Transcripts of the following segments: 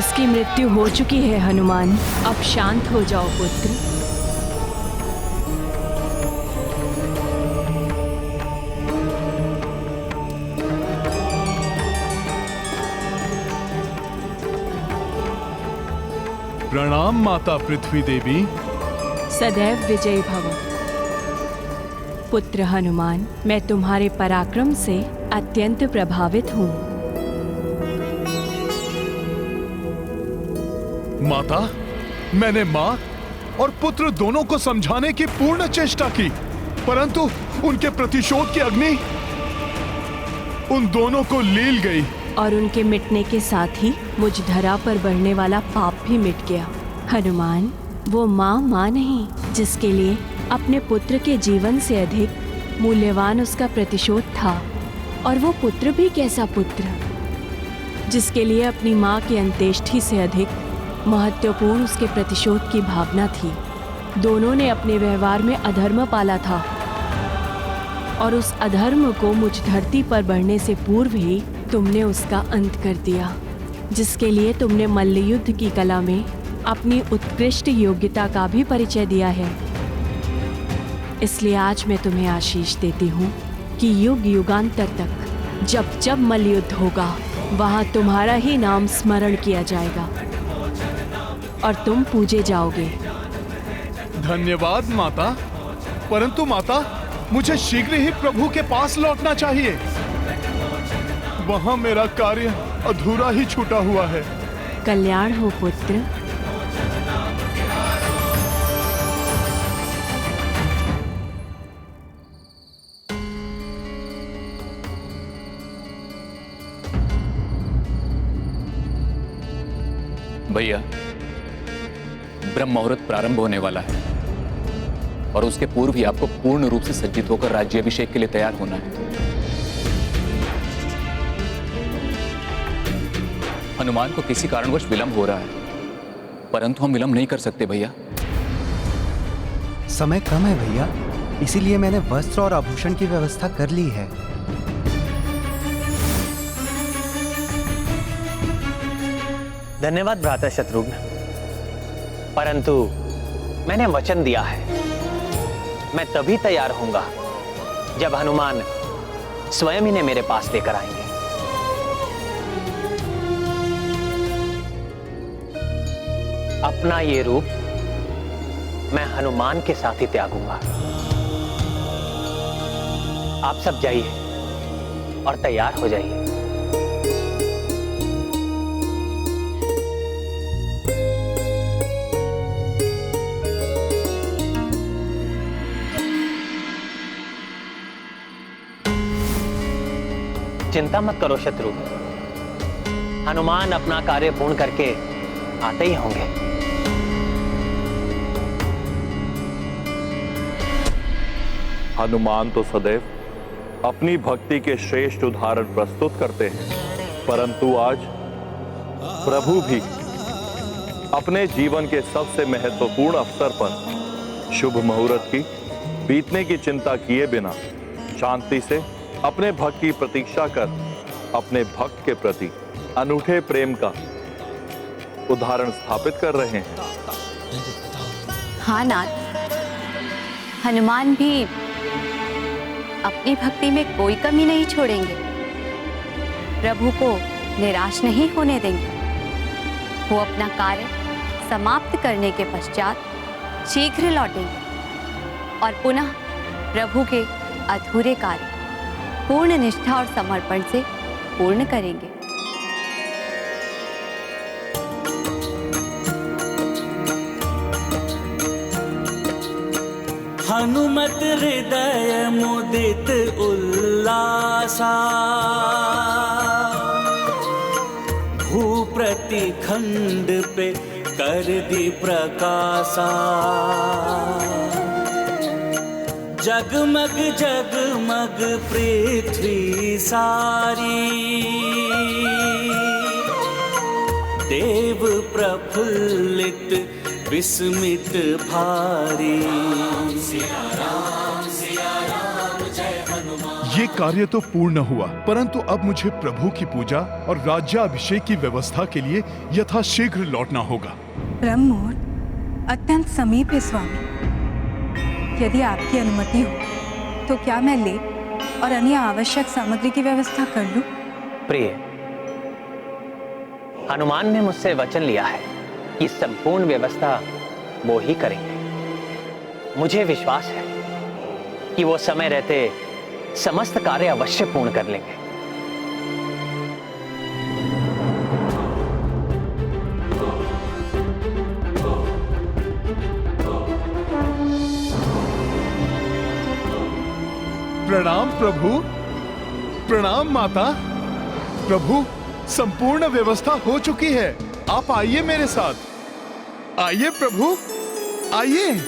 उसकी मृत्यु हो चुकी है हनुमान। अब शांत हो जाओ पुत्र। प्रणाम माता पृथ्वी देवी। सदैव विजयी भव। पुत्र हनुमान, मैं तुम्हारे पराक्रम से अत्यंत प्रभावित हूँ। माता, मैंने माँ और पुत्र दोनों को समझाने की पूर्ण चेष्टा की, परंतु उनके प्रतिशोध की अग्नि उन दोनों को लील गई। और उनके मिटने के साथ ही मुझ धरा पर बढ़ने वाला पाप भी मिट गया। हनुमान, वो माँ नहीं जिसके लिए अपने पुत्र के जीवन से अधिक मूल्यवान उसका प्रतिशोध था। और वो पुत्र भी कैसा पुत्र जिसके लिए अपनी माँ की अंत्येष्टि से अधिक महत्वपूर्ण उसके प्रतिशोध की भावना थी। दोनों ने अपने व्यवहार में अधर्म पाला था और उस अधर्म को मुझ धरती पर बढ़ने से पूर्व ही तुमने उसका अंत कर दिया, जिसके लिए तुमने मल्लयुद्ध की कला में अपनी उत्कृष्ट योग्यता का भी परिचय दिया है। इसलिए आज मैं तुम्हें आशीष देती हूँ कि युग युगांतर तक जब जब मल्लयुद्ध होगा वहाँ तुम्हारा ही नाम स्मरण किया जाएगा और तुम पूजे जाओगे। धन्यवाद माता, परंतु माता, मुझे शीघ्र ही प्रभु के पास लौटना चाहिए। वहाँ मेरा कार्य अधूरा ही छूटा हुआ है। कल्याण हो पुत्र। भैया, ब्रह्म मुहूर्त प्रारंभ होने वाला है और उसके पूर्व ही आपको पूर्ण रूप से सज्जित होकर राज्याभिषेक के लिए तैयार होना है। हनुमान को किसी कारणवश विलंब हो रहा है, परंतु हम विलंब नहीं कर सकते भैया। समय कम है भैया, इसीलिए मैंने वस्त्र और आभूषण की व्यवस्था कर ली है। धन्यवाद भ्राता शत्रुघ्न, परंतु मैंने वचन दिया है, मैं तभी तैयार होऊंगा जब हनुमान स्वयं इन्हें मेरे पास लेकर आएंगे। अपना ये रूप मैं हनुमान के साथ ही त्यागूंगा। आप सब जाइए और तैयार हो जाइए। चिंता मत करो शत्रुघ्न, हनुमान अपना कार्य पूर्ण करके आते ही होंगे। हनुमान तो सदैव अपनी भक्ति के श्रेष्ठ उदाहरण प्रस्तुत करते हैं, परंतु आज प्रभु भी अपने जीवन के सबसे महत्वपूर्ण अवसर पर शुभ मुहूर्त की बीतने की चिंता किए बिना शांति से अपने भक्त की प्रतीक्षा कर अपने भक्त के प्रति अनूठे प्रेम का उदाहरण स्थापित कर रहे हैं। हाँ नाथ, हनुमान भी अपनी भक्ति में कोई कमी नहीं छोड़ेंगे, प्रभु को निराश नहीं होने देंगे। वो अपना कार्य समाप्त करने के पश्चात शीघ्र लौटेंगे और पुनः प्रभु के अधूरे कार्य पूर्ण निष्ठा और समर्पण से पूर्ण करेंगे। हनुमत हृदय मुदित उल्लासा, भूप्रति खंड पे कर दी प्रकाशा। जगमग जगमग पृथ्वी सारी, देव प्रफुल्लित विस्मित भारी। ये कार्य तो पूर्ण हुआ, परंतु अब मुझे प्रभु की पूजा और राज्याभिषेक की व्यवस्था के लिए यथाशीघ्र लौटना होगा। ब्रह्म मुहूर्त अत्यंत समीप है स्वामी। यदि आपकी अनुमति हो तो क्या मैं लेप और अन्य आवश्यक सामग्री की व्यवस्था कर लूं? प्रिय, हनुमान ने मुझसे वचन लिया है कि संपूर्ण व्यवस्था वो ही करेंगे। मुझे विश्वास है कि वो समय रहते समस्त कार्य अवश्य पूर्ण कर लेंगे। प्रणाम प्रभु, प्रणाम माता। प्रभु, संपूर्ण व्यवस्था हो चुकी है। आप आइए मेरे साथ। आइए प्रभु, आइए।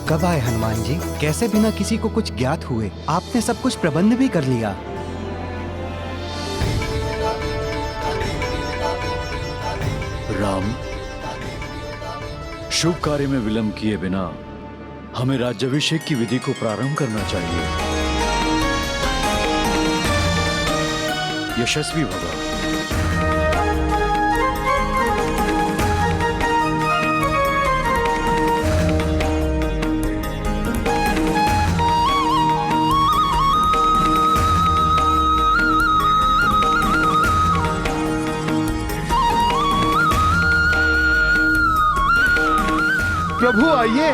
कब आए हनुमान जी? कैसे बिना किसी को कुछ ज्ञात हुए आपने सब कुछ प्रबंध भी कर लिया? राम, शुभ कार्य में विलंब किए बिना हमें राज्याभिषेक की विधि को प्रारंभ करना चाहिए। यशस्वी भव। प्रभु आइए।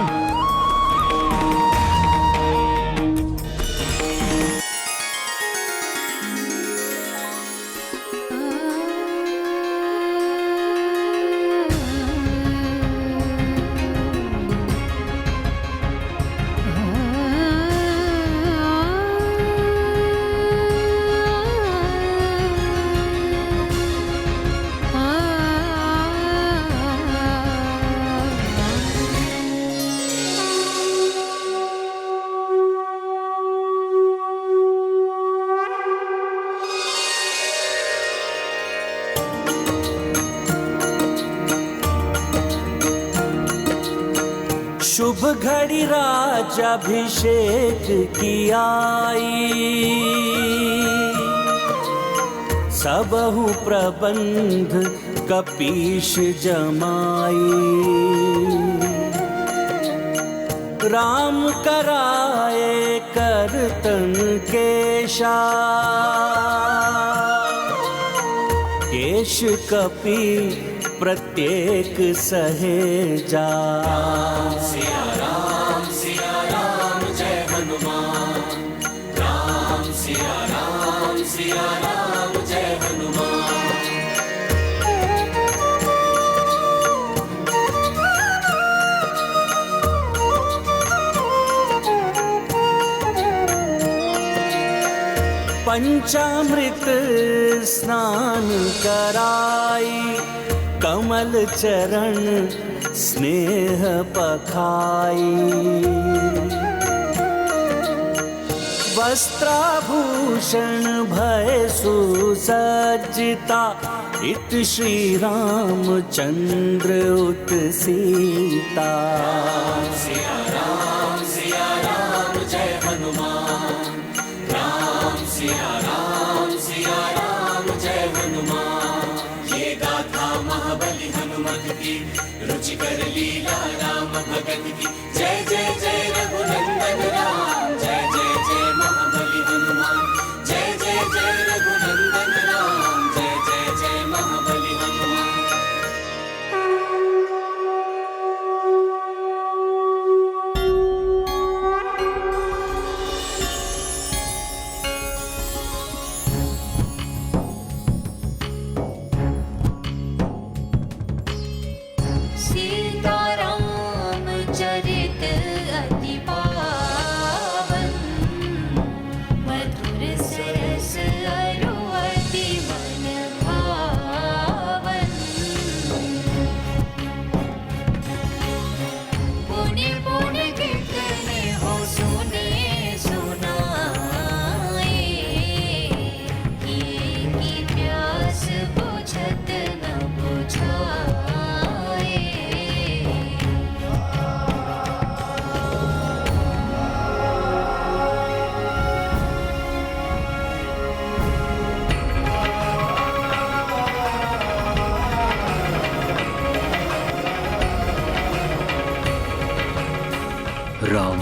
शुभ घड़ी राज्याभिषेक की आई, सबहु प्रबंध कपीश जमाई। राम कराए करतन केशा, केश कपि प्रत्येक सहेजा। सिया राम जय हनुमान। राम सिया राम जय हनुमान। पंचामृत स्नान कराई, कमल चरण स्नेह पखाई। वस्त्राभूषण भय सुसज्जिता, इत श्री रामचंद्र उत सीता। सिया राम जय हनुमान। राम सिया राम जय हनुमान। ये गाथा महाबली हनुमत की, रुचिकर लीला राम भगत की। जय जय जय रघुनंदन राम, जय जय जय महाबली हनुमान। जय जय जय राम,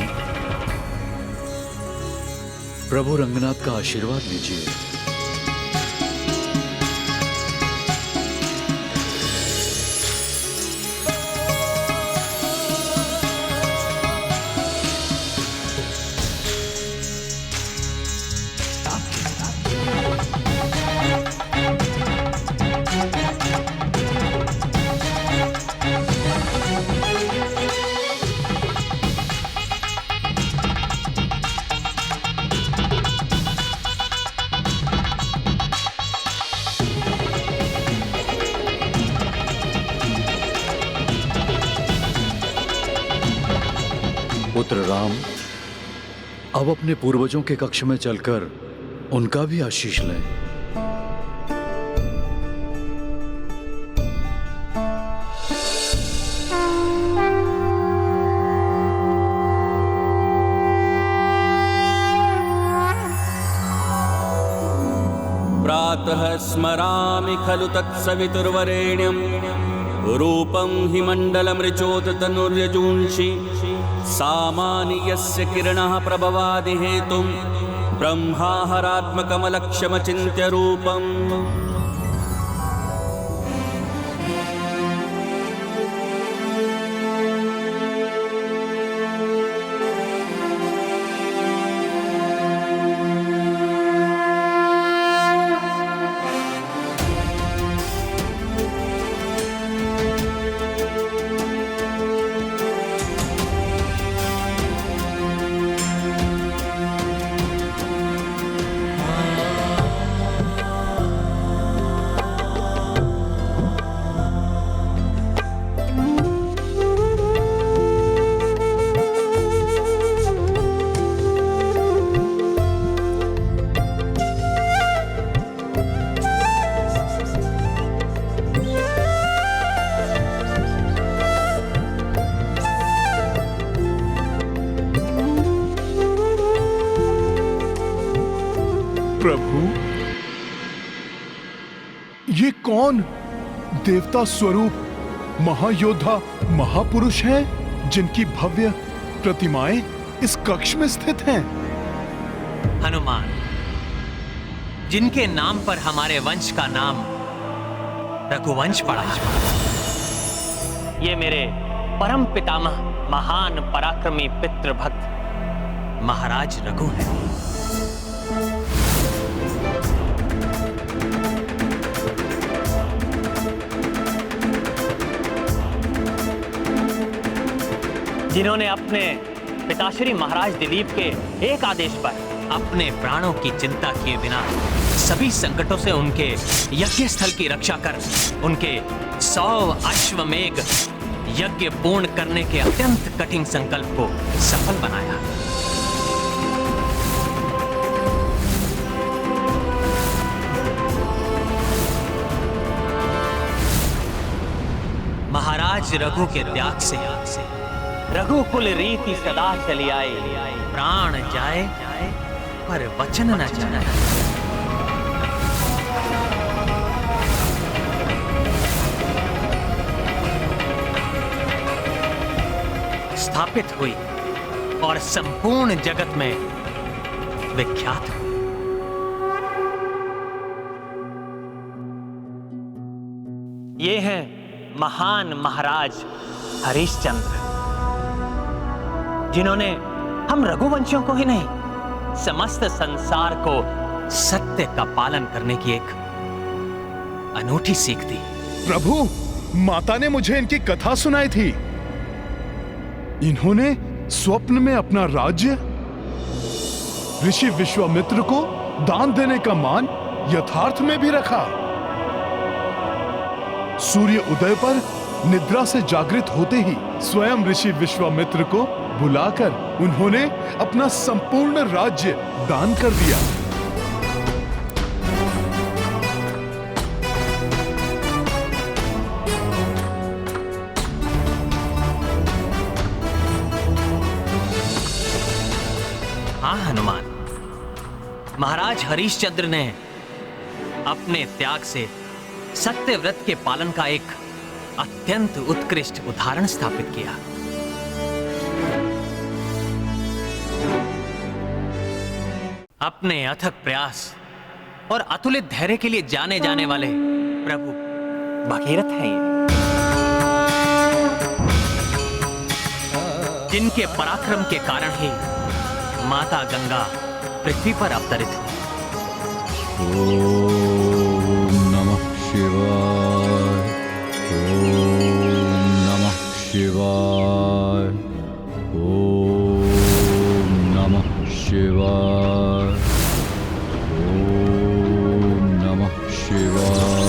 प्रभु रंगनाथ का आशीर्वाद लीजिए। पुत्र राम, अब अपने पूर्वजों के कक्ष में चलकर उनका भी आशीष लें। प्रातः स्मरामि खलु तत्सवितुर्वरेण्यं रूपं हि मण्डलमृचोत तनुर्यजूंषि सामानि यस्य किरणः प्रभवादि हेतुं ब्रह्माहरात्मकमलक्ष्यमचिन्त्य रूपम्। प्रभु, ये कौन देवता स्वरूप महायोद्धा महापुरुष हैं जिनकी भव्य प्रतिमाएं इस कक्ष में स्थित हैं? हनुमान, जिनके नाम पर हमारे वंश का नाम रघुवंश पड़ा। ये मेरे परम पितामह महान पराक्रमी पितृभक्त महाराज रघु हैं। जिन्होंने अपने पिताश्री महाराज दिलीप के एक आदेश पर अपने प्राणों की चिंता किए बिना सभी संकटों से उनके यज्ञ स्थल की रक्षा कर उनके 100 अश्वमेघ यज्ञ पूर्ण करने के अत्यंत कठिन संकल्प को सफल बनाया। महाराज रघु के त्याग से रघुकुल रीति सदा चली आई, प्राण जाए पर वचन न जाए। स्थापित हुई और संपूर्ण जगत में विख्यात हुई। ये हैं महान महाराज हरिश्चंद्र, जिन्होंने हम रघुवंशियों को ही नहीं समस्त संसार को सत्य का पालन करने की एक अनूठी सीख दी। प्रभु, माता ने मुझे इनकी कथा सुनाई थी। इन्होंने स्वप्न में अपना राज्य ऋषि विश्वामित्र को दान देने का मान यथार्थ में भी रखा। सूर्य उदय पर निद्रा से जागृत होते ही स्वयं ऋषि विश्वामित्र को बुलाकर उन्होंने अपना संपूर्ण राज्य दान कर दिया। हाँ हनुमान, महाराज हरिश्चंद्र ने अपने त्याग से सत्य व्रत के पालन का एक अत्यंत उत्कृष्ट उदाहरण स्थापित किया। अपने अथक प्रयास और अतुलित धैर्य के लिए जाने जाने वाले प्रभु भगीरथ हैं ये, जिनके पराक्रम के कारण ही माता गंगा पृथ्वी पर अवतरित हुई। ओम नमः शिवाय। ओम नमः शिवाय। ओम नमः शिवाय। ओम नमः शिवाय।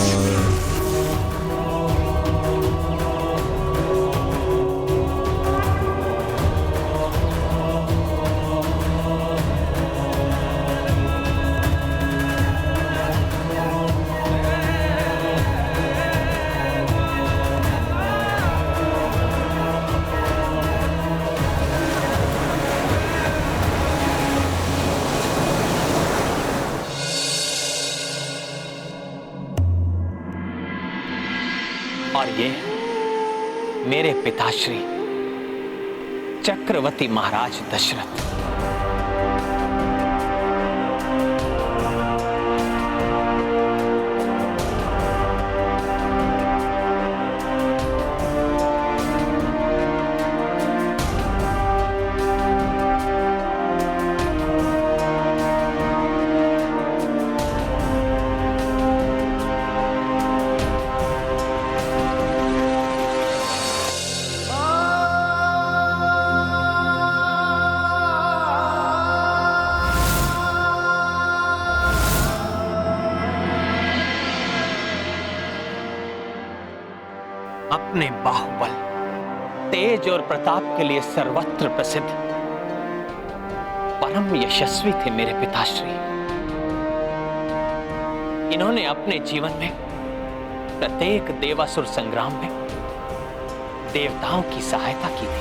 और ये मेरे पिताश्री चक्रवर्ती महाराज दशरथ। अपने बाहुबल, तेज और प्रताप के लिए सर्वत्र प्रसिद्ध परम यशस्वी थे मेरे पिताश्री। इन्होंने अपने जीवन में प्रत्येक देवासुर संग्राम में देवताओं की सहायता की थी।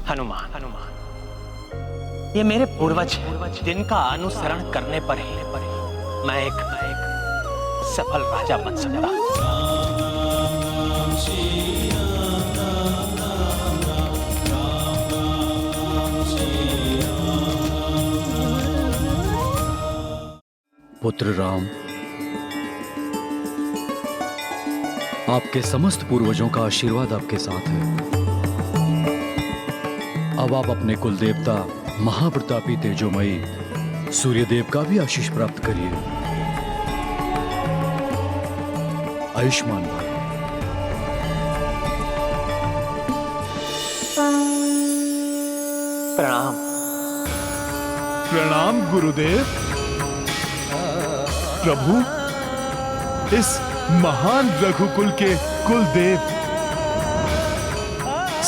हनुमान, ये मेरे पूर्वज हैं, जिनका अनुसरण करने पर ही मैं एक सफल राजा बन सकता हूं। पुत्र राम, आपके समस्त पूर्वजों का आशीर्वाद आपके साथ है। अब आप अपने कुल देवता महाप्रतापी तेजोमयी सूर्यदेव का भी आशीष प्राप्त करिए। आयुष्मान भव। प्रणाम। प्रणाम गुरुदेव। प्रभु, इस महान रघुकुल के कुलदेव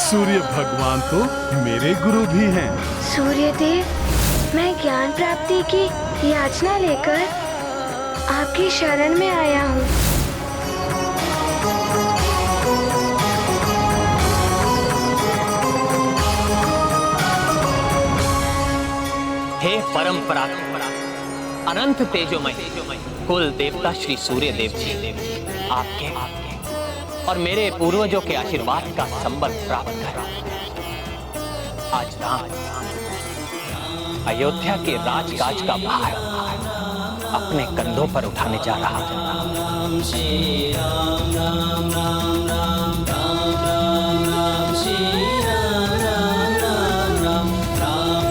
सूर्य भगवान तो मेरे गुरु भी हैं। सूर्यदेव, मैं ज्ञान प्राप्ति की याचना लेकर आपकी शरण में आया हूँ। हे परम पराक्रम, अनंत तेजोमय कुल देवता श्री सूर्य देव जी, आपके और मेरे पूर्वजों के आशीर्वाद का संबल प्राप्त कर आज राम अयोध्या के राजकाज का भार अपने कंधों पर उठाने जा रहा है। श्री राम राम राम राम राम राम राम श्री राम राम राम राम राम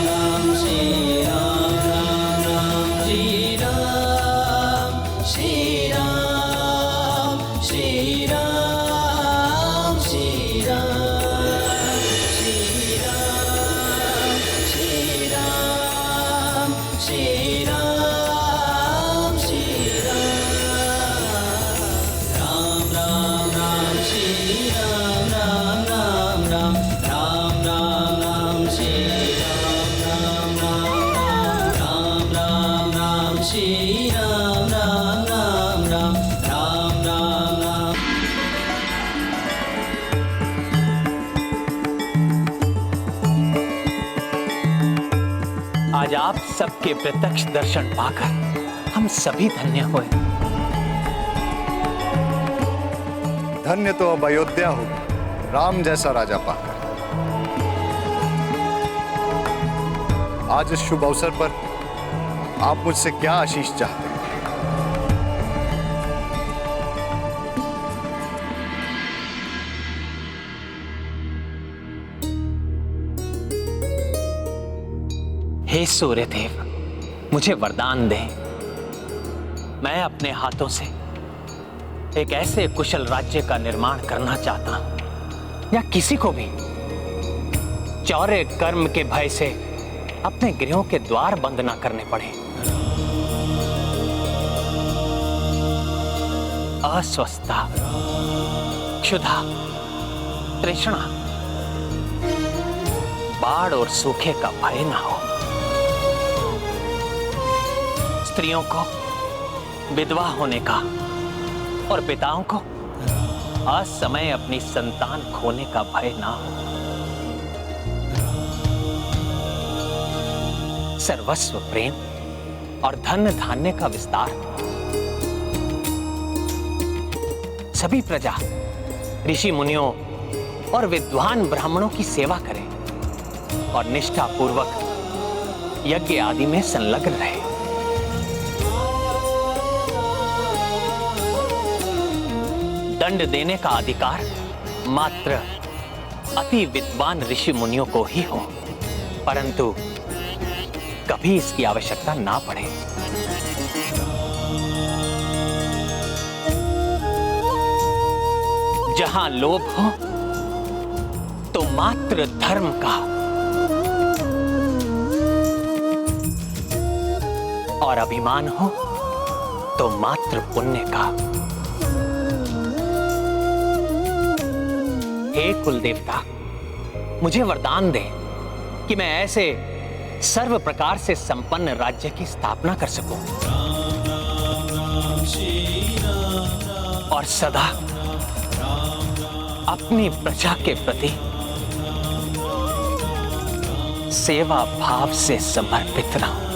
राम श्री राम राम राम श्री राम श्री राम श्री राम श्री राम श्री राम श्री राम श्री राम श्री राम राम राम श्री राम राम राम राम राम राम राम श्री राम राम राम राम राम राम राम श्री राम राम आप सबके प्रत्यक्ष दर्शन पाकर हम सभी धन्य हुए। धन्य तो अब अयोध्या होगी राम जैसा राजा पाकर। आज इस शुभ अवसर पर आप मुझसे क्या आशीष चाहते हैं? हे सूर्यदेव, मुझे वरदान दें। मैं अपने हाथों से एक ऐसे कुशल राज्य का निर्माण करना चाहता हूं, या किसी को भी चौर्य कर्म के भय से अपने गृहों के द्वार बंद ना करने पड़े। अस्वस्थता, क्षुधा, तृष्णा, बाढ़ और सूखे का भय ना हो। स्त्रियों को विधवा होने का और पिताओं को असमय अपनी संतान खोने का भय ना हो। सर्वस्व प्रेम और धन धान्य का विस्तार। सभी प्रजा ऋषि मुनियों और विद्वान ब्राह्मणों की सेवा करें और निष्ठा पूर्वक यज्ञ आदि में संलग्न रहे। दंड देने का अधिकार मात्र अति विद्वान ऋषि मुनियों को ही हो, परंतु कभी इसकी आवश्यकता ना पड़े। जहां लोभ हो तो मात्र धर्म का, और अभिमान हो तो मात्र पुण्य का। हे कुल देवता, मुझे वरदान दे कि मैं ऐसे सर्व प्रकार से संपन्न राज्य की स्थापना कर सकूं और सदा अपनी प्रजा के प्रति सेवा भाव से समर्पित रहूं।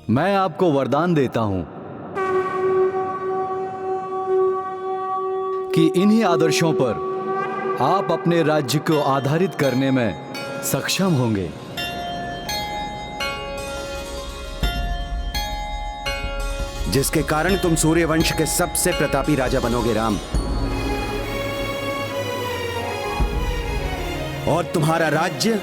मैं आपको वरदान देता हूं कि इन्हीं आदर्शों पर आप अपने राज्य को आधारित करने में सक्षम होंगे। जिसके कारण तुम सूर्यवंश के सबसे प्रतापी राजा बनोगे राम, और तुम्हारा राज्य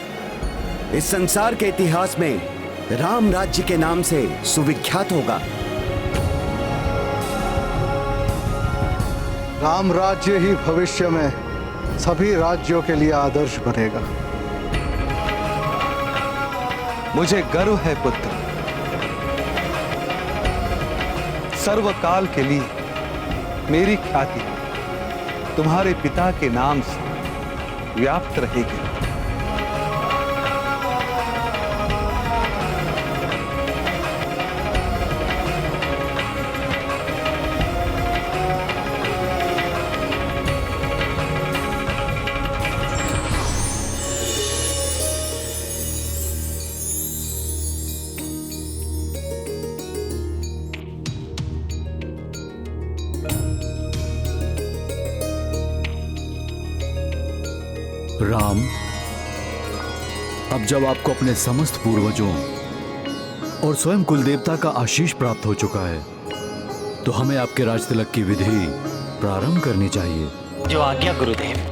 इस संसार के इतिहास में राम राज्य के नाम से सुविख्यात होगा। राम राज्य ही भविष्य में सभी राज्यों के लिए आदर्श बनेगा। मुझे गर्व है पुत्र, सर्वकाल के लिए मेरी ख्याति तुम्हारे पिता के नाम से व्याप्त रहेगी। राम, अब जब आपको अपने समस्त पूर्वजों और स्वयं कुलदेवता का आशीष प्राप्त हो चुका है, तो हमें आपके राज तिलक की विधि प्रारंभ करनी चाहिए। जो आज्ञा गुरुदेव।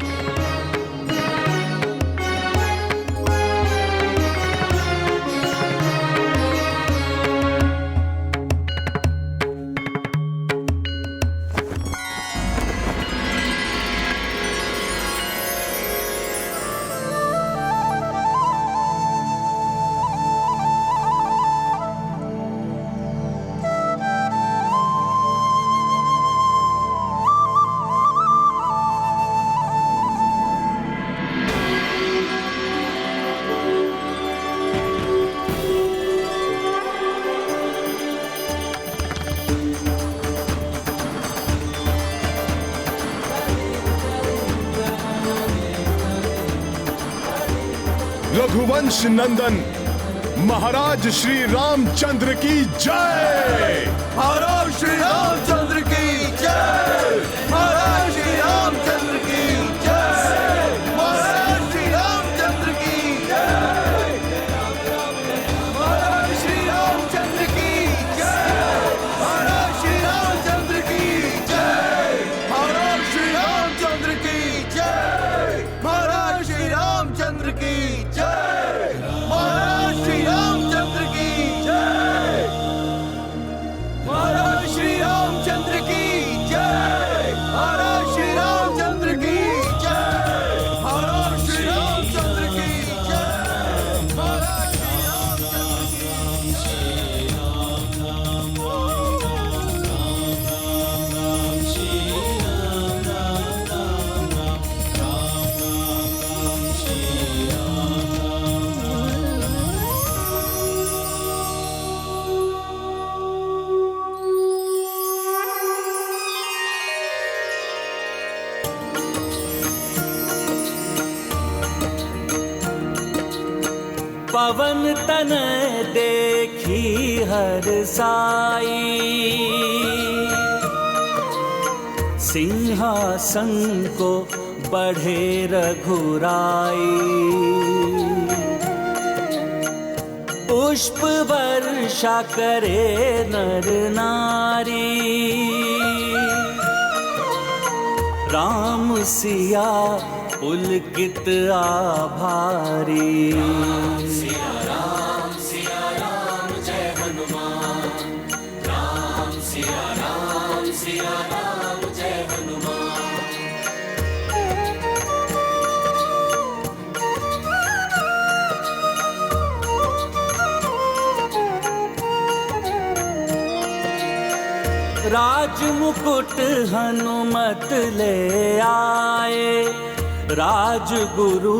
रघुवंश नंदन महाराज श्री रामचंद्र की जय। महाराज श्री रामचंद्र की जय। महाराज श्री रामचंद्र की जय। महाराज श्री रामचंद्र की जय। महाराज श्री रामचंद्र की जय। महाराज श्री रामचंद्र की जय। महाराज श्री रामचंद्र की जय। महाराज श्री रामचंद्र की जय। महाराज श्री रामचंद्र की जय। महाराज श्री रामचंद्र की जय। महाराज श्री रामचंद्र की जय। महाराज श्री रामचंद्र की जय। महाराज श्री पवन तन देखी हर साई, सिंहासन को बढ़े रघुराई। पुष्प वर्षा करे नर नारी, राम सिया पुलकित आभारी। सिया राम जय हनुमान। राम सिया राम जय हनुमान। राज मुकुट हनुमत ले आए, राजगुरु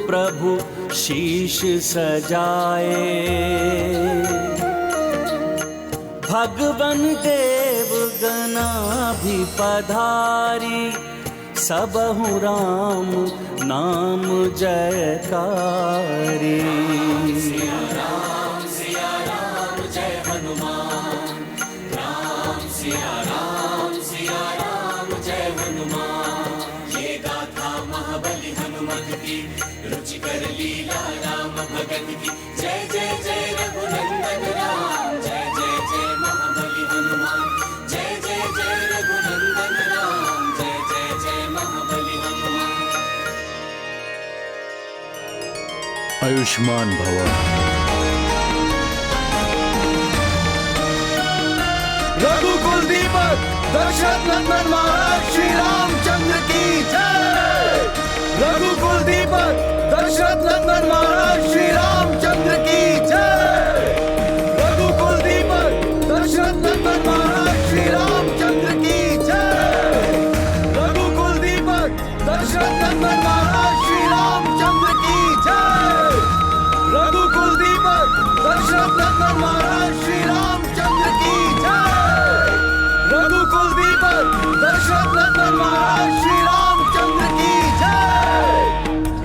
प्रभु शीश सजाए। भगवन देव गना भी पधारी, सबहु राम नाम जयकारी। सिया राम जय हनुमान। राम सिया राम जय हनुमान। ये गाथा महाबली हनुमत की, रुचिकर लीला राम भगत की। जय जय जय रघुनंदन राम। जय जय जय महाबली हनुमान। जय जय जय रघुनंदन राम। जय जय जय महाबली हनुमान। आयुष्मान भव। रघुकुल दीपक दशरथ नंदन महाराज श्री रामचंद्र की जय। रघुकुल दीपक दशरथ नंदन महाराज श्री रामचंद्र की जय। रघुकुल दीपक दशरथ नंदन महाराज श्री रामचंद्र की जय। रघुकुल दीपक दशरथ नंदन महाराज श्री रामचंद्र की जय। रघुकुल दीपक दशरथ नंदन महाराज श्री रामचंद्र की जय। रघुकुल दीपक दशरथ नंदन महाराज श्री रामचंद्र की जय।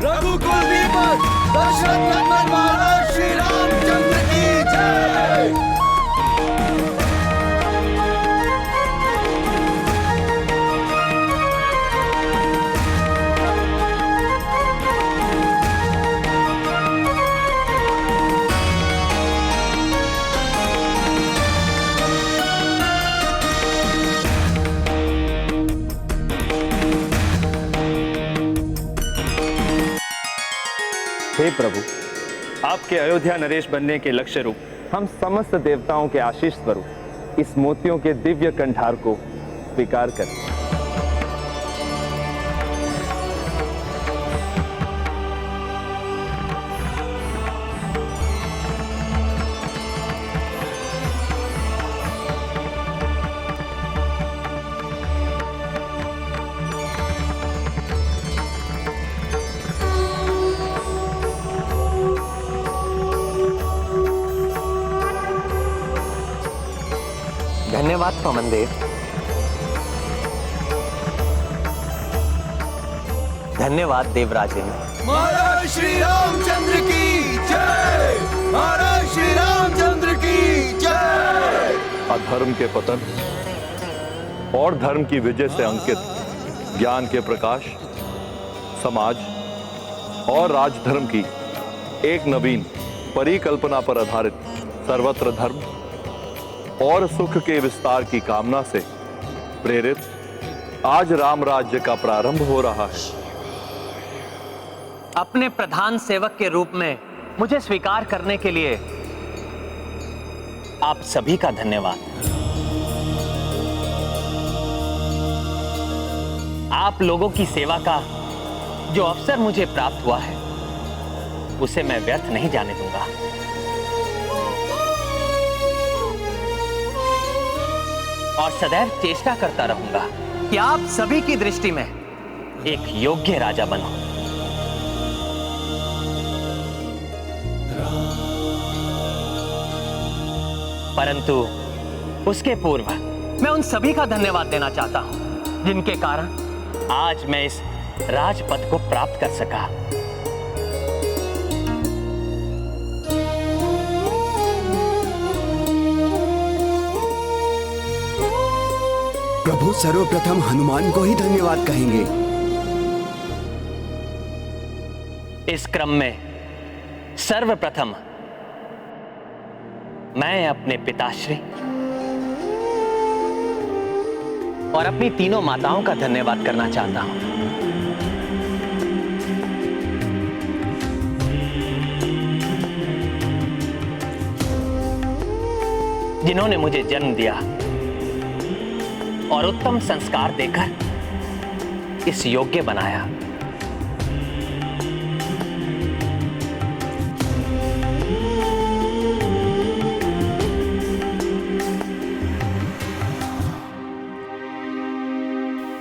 रघुकुल दीपक दशरथ नंदन महाराज श्री रामचंद्र की जय। हे प्रभु, आपके अयोध्या नरेश बनने के लक्ष्य रूप हम समस्त देवताओं के आशीष स्वरूप इस मोतियों के दिव्य कंठार को स्वीकार करें। धन्यवाद पवन देव। धन्यवाद देवराजेंद्र। महाराज श्री रामचंद्र की जय। महाराज श्री रामचंद्र की जय। अधर्म के पतन और धर्म की विजय से अंकित ज्ञान के प्रकाश, समाज और राजधर्म की एक नवीन परिकल्पना पर आधारित सर्वत्र धर्म और सुख के विस्तार की कामना से प्रेरित आज राम राज्य का प्रारंभ हो रहा है। अपने प्रधान सेवक के रूप में मुझे स्वीकार करने के लिए आप सभी का धन्यवाद। आप लोगों की सेवा का जो अवसर मुझे प्राप्त हुआ है उसे मैं व्यर्थ नहीं जाने दूंगा। और सदैव चेष्टा करता रहूंगा कि आप सभी की दृष्टि में एक योग्य राजा बनो। परंतु उसके पूर्व मैं उन सभी का धन्यवाद देना चाहता हूं जिनके कारण आज मैं इस राजपद को प्राप्त कर सका। प्रभु सर्वप्रथम हनुमान को ही धन्यवाद कहेंगे। इस क्रम में सर्वप्रथम मैं अपने पिताश्री और अपनी तीनों माताओं का धन्यवाद करना चाहता हूं जिन्होंने मुझे जन्म दिया और उत्तम संस्कार देकर इस योग्य बनाया।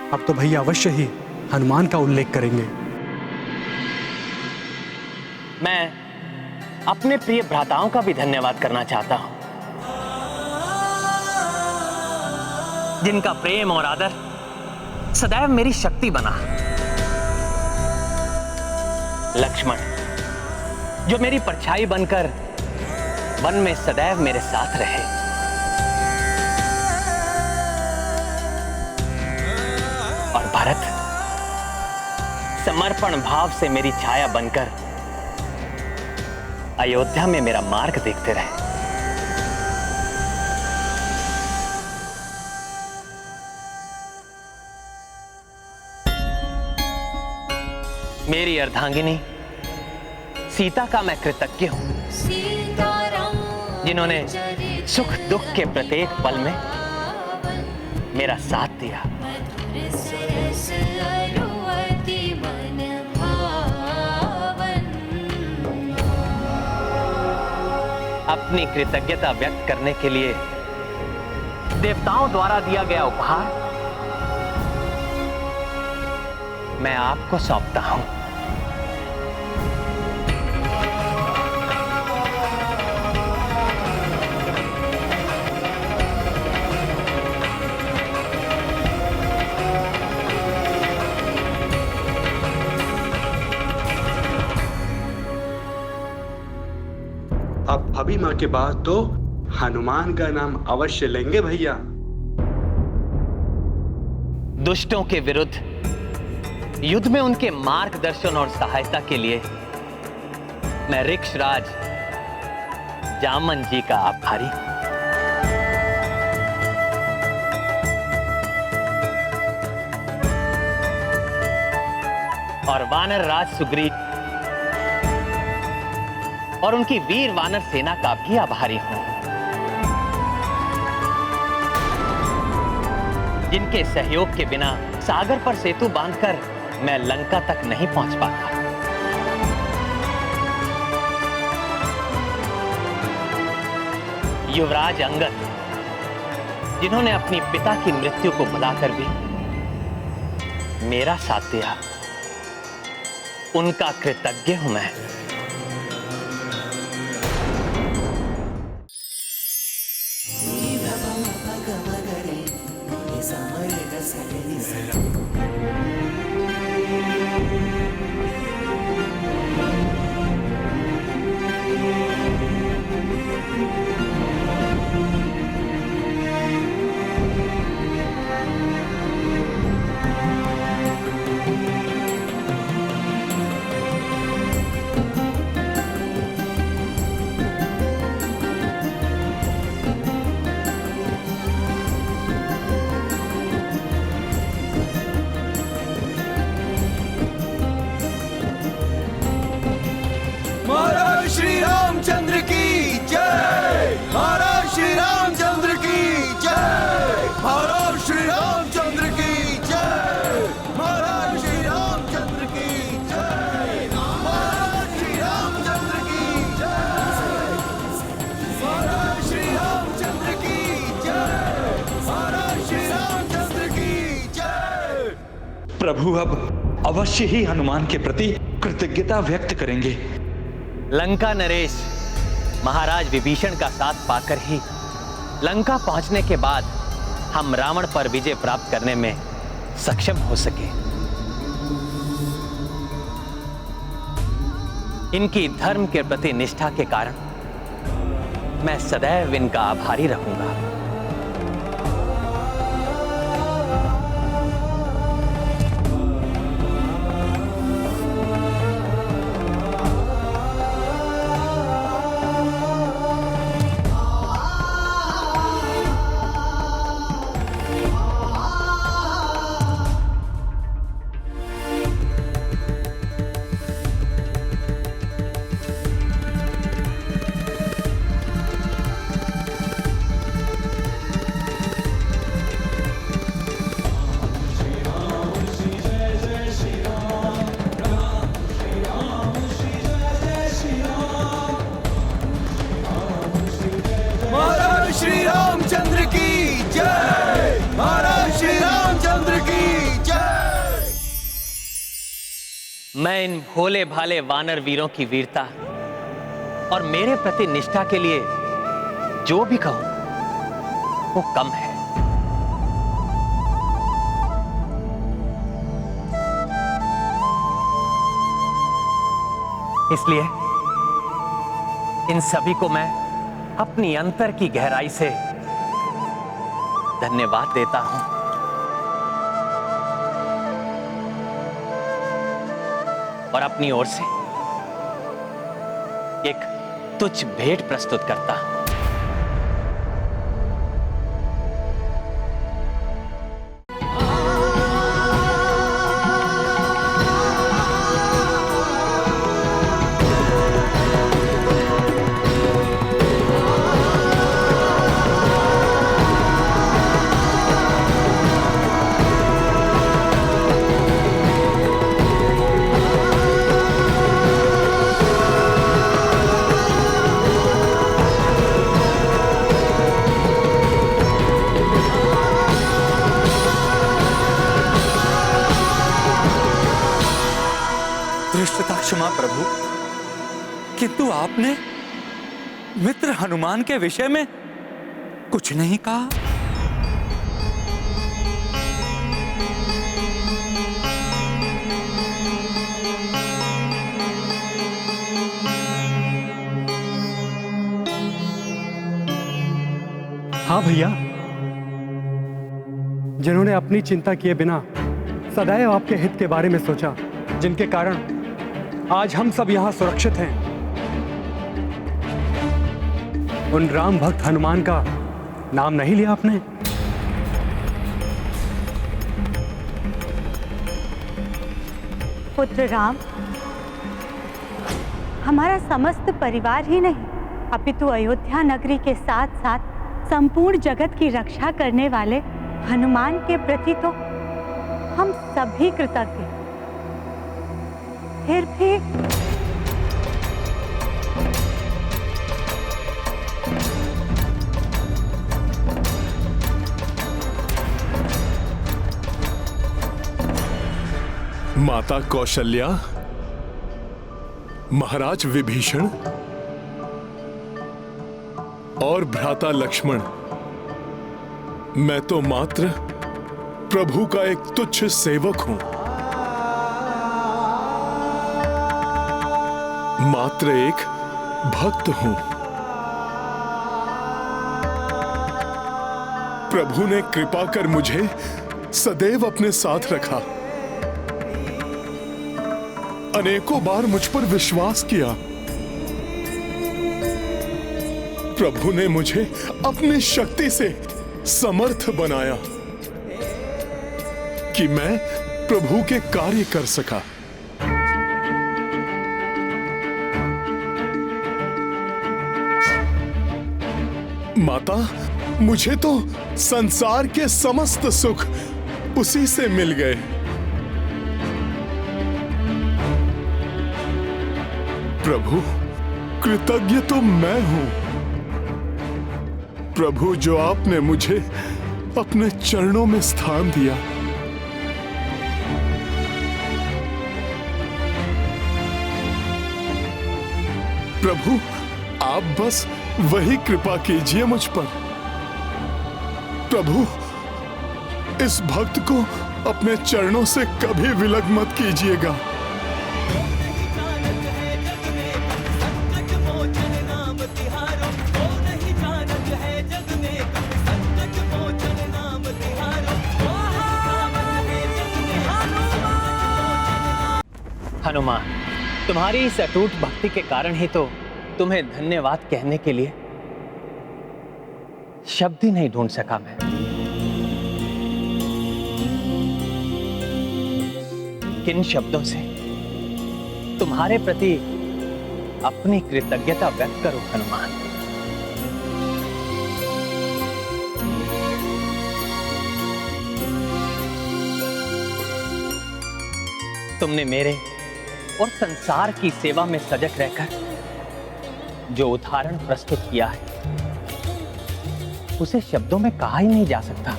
अब तो भैया अवश्य ही हनुमान का उल्लेख करेंगे। मैं अपने प्रिय भ्राताओं का भी धन्यवाद करना चाहता हूं जिनका प्रेम और आदर सदैव मेरी शक्ति बना। लक्ष्मण जो मेरी परछाई बनकर वन में सदैव मेरे साथ रहे। और भरत समर्पण भाव से मेरी छाया बनकर अयोध्या में मेरा मार्ग देखते रहे। मेरी अर्धांगिनी सीता का मैं कृतज्ञ हूं जिन्होंने सुख दुख के प्रत्येक पल में मेरा साथ दिया। अपनी कृतज्ञता व्यक्त करने के लिए देवताओं द्वारा दिया गया उपहार मैं आपको सौंपता हूं। अब भाभी माँ के बाद तो हनुमान का नाम अवश्य लेंगे भैया। दुष्टों के विरुद्ध युद्ध में उनके मार्गदर्शन और सहायता के लिए मैं ऋक्षराज जामन जी का आभारी हूं। और वानर राज सुग्रीव और उनकी वीर वानर सेना का भी आभारी हूं जिनके सहयोग के बिना सागर पर सेतु बांधकर मैं लंका तक नहीं पहुंच पाता। युवराज अंगद जिन्होंने अपनी पिता की मृत्यु को भुलाकर भी मेरा साथ दिया, उनका कृतज्ञ हूं मैं। प्रभु अब अवश्य ही हनुमान के प्रति कृतज्ञता व्यक्त करेंगे। लंका नरेश महाराज विभीषण का साथ पाकर ही लंका पहुंचने के बाद हम रावण पर विजय प्राप्त करने में सक्षम हो सके। इनकी धर्म के प्रति निष्ठा के कारण मैं सदैव इनका आभारी रहूंगा। महाराज श्री रामचंद्र की जय। महाराज श्री रामचंद्र की जय। मैं इन भोले भाले वानर वीरों की वीरता और मेरे प्रति निष्ठा के लिए जो भी कहूं वो कम है। इसलिए इन सभी को मैं अपनी अंतर की गहराई से धन्यवाद देता हूं। और अपनी ओर से एक तुच्छ भेंट प्रस्तुत करता हूं। क्षमा प्रभु, किंतु आपने मित्र हनुमान के विषय में कुछ नहीं कहा। हाँ भैया, जिन्होंने अपनी चिंता किए बिना सदैव आपके हित के बारे में सोचा, जिनके कारण आज हम सब यहां सुरक्षित हैं, उन राम भक्त हनुमान का नाम नहीं लिया आपने? पुत्र राम, हमारा समस्त परिवार ही नहीं अपितु अयोध्या नगरी के साथ साथ संपूर्ण जगत की रक्षा करने वाले हनुमान के प्रति तो हम सभी कृतज्ञ। फिर भी माता कौशल्या, महाराज विभीषण और भ्राता लक्ष्मण, मैं तो मात्र प्रभु का एक तुच्छ सेवक हूं, मात्र एक भक्त हूं। प्रभु ने कृपा कर मुझे सदैव अपने साथ रखा, अनेकों बार मुझ पर विश्वास किया। प्रभु ने मुझे अपनी शक्ति से समर्थ बनाया कि मैं प्रभु के कार्य कर सका। माता, मुझे तो संसार के समस्त सुख उसी से मिल गए। प्रभु, कृतज्ञ तो मैं हूं। प्रभु, जो आपने मुझे अपने चरणों में स्थान दिया, प्रभु, आप बस वही कृपा कीजिए मुझ पर। प्रभु, इस भक्त को अपने चरणों से कभी विलग मत कीजिएगा। हनुमान, तुम्हारी इस अटूट भक्ति के कारण ही तो तुम्हें धन्यवाद कहने के लिए शब्द ही नहीं ढूंढ सका मैं। किन शब्दों से तुम्हारे प्रति अपनी कृतज्ञता व्यक्त करूं हनुमान। तुमने मेरे और संसार की सेवा में सजग रहकर जो उदाहरण प्रस्तुत किया है उसे शब्दों में कहा ही नहीं जा सकता।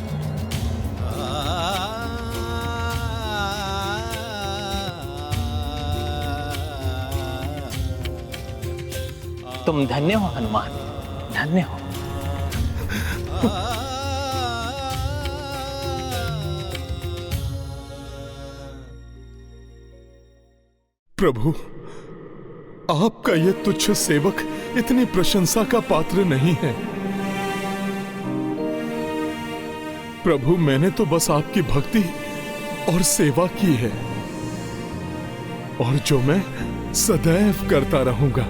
तुम धन्य हो हनुमान, धन्य हो। प्रभु, आपका ये तुच्छ सेवक इतनी प्रशंसा का पात्र नहीं है। प्रभु, मैंने तो बस आपकी भक्ति और सेवा की है, और जो मैं सदैव करता रहूंगा।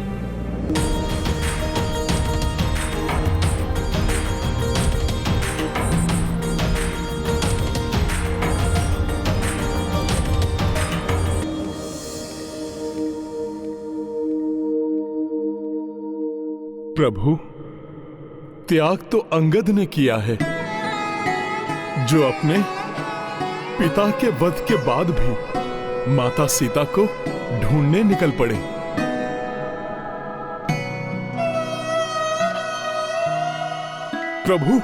प्रभु, त्याग तो अंगद ने किया है, जो अपने पिता के वध के बाद भी माता सीता को ढूंढने निकल पड़े। प्रभु,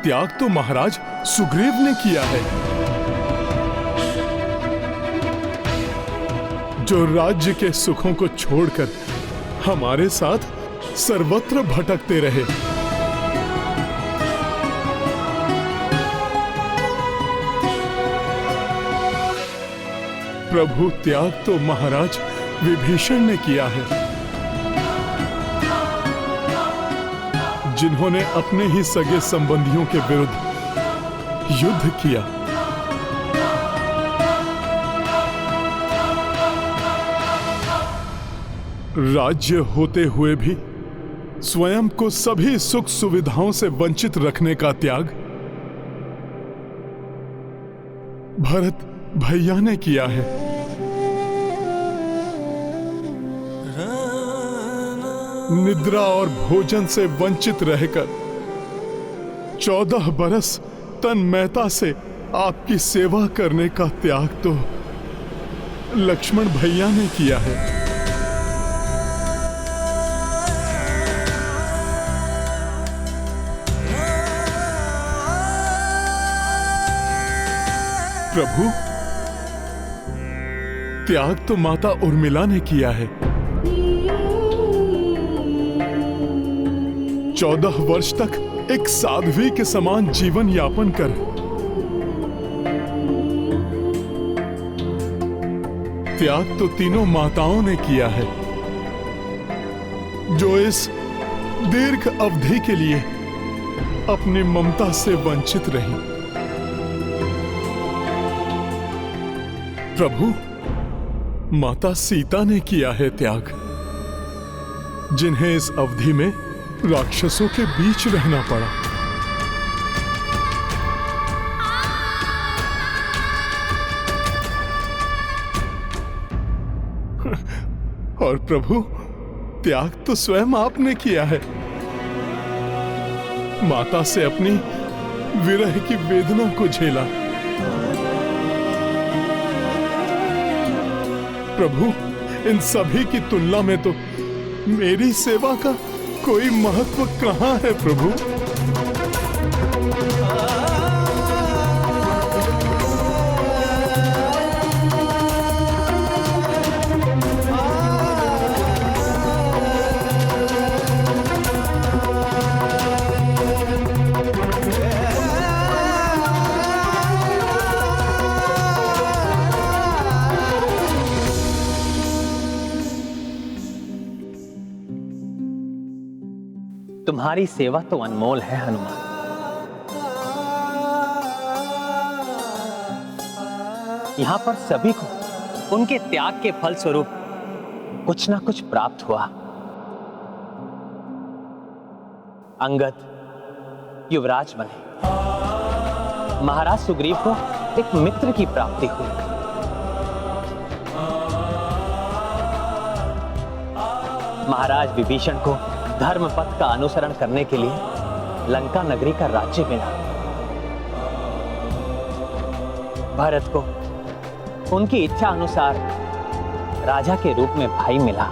त्याग तो महाराज सुग्रीव ने किया है, जो राज्य के सुखों को छोड़कर हमारे साथ सर्वत्र भटकते रहे। प्रभु, त्याग तो महाराज विभीषण ने किया है, जिन्होंने अपने ही सगे संबंधियों के विरुद्ध युद्ध किया। राज्य होते हुए भी स्वयं को सभी सुख सुविधाओं से वंचित रखने का त्याग भरत भैया ने किया है। निद्रा और भोजन से वंचित रहकर 14 बरस तन्मयता से आपकी सेवा करने का त्याग तो लक्ष्मण भैया ने किया है। प्रभु, त्याग तो माता उर्मिला ने किया है। 14 वर्ष तक एक साध्वी के समान जीवन यापन कर त्याग तो तीनों माताओं ने किया है, जो इस दीर्घ अवधि के लिए अपनी ममता से वंचित रही। प्रभु, माता सीता ने किया है त्याग, जिन्हें इस अवधि में राक्षसों के बीच रहना पड़ा। और प्रभु, त्याग तो स्वयं आपने किया है, माता से अपनी विरह की वेदना को झेला। प्रभु, इन सभी की तुलना में तो मेरी सेवा का कोई महत्व कहाँ है प्रभु। तुम्हारी सेवा तो अनमोल है हनुमान। यहां पर सभी को उनके त्याग के फल स्वरूप कुछ ना कुछ प्राप्त हुआ। अंगद युवराज बने, महाराज सुग्रीव को एक मित्र की प्राप्ति हुई, महाराज विभीषण को धर्म पथ का अनुसरण करने के लिए लंका नगरी का राज्य मिला, भरत को उनकी इच्छा अनुसार राजा के रूप में भाई मिला,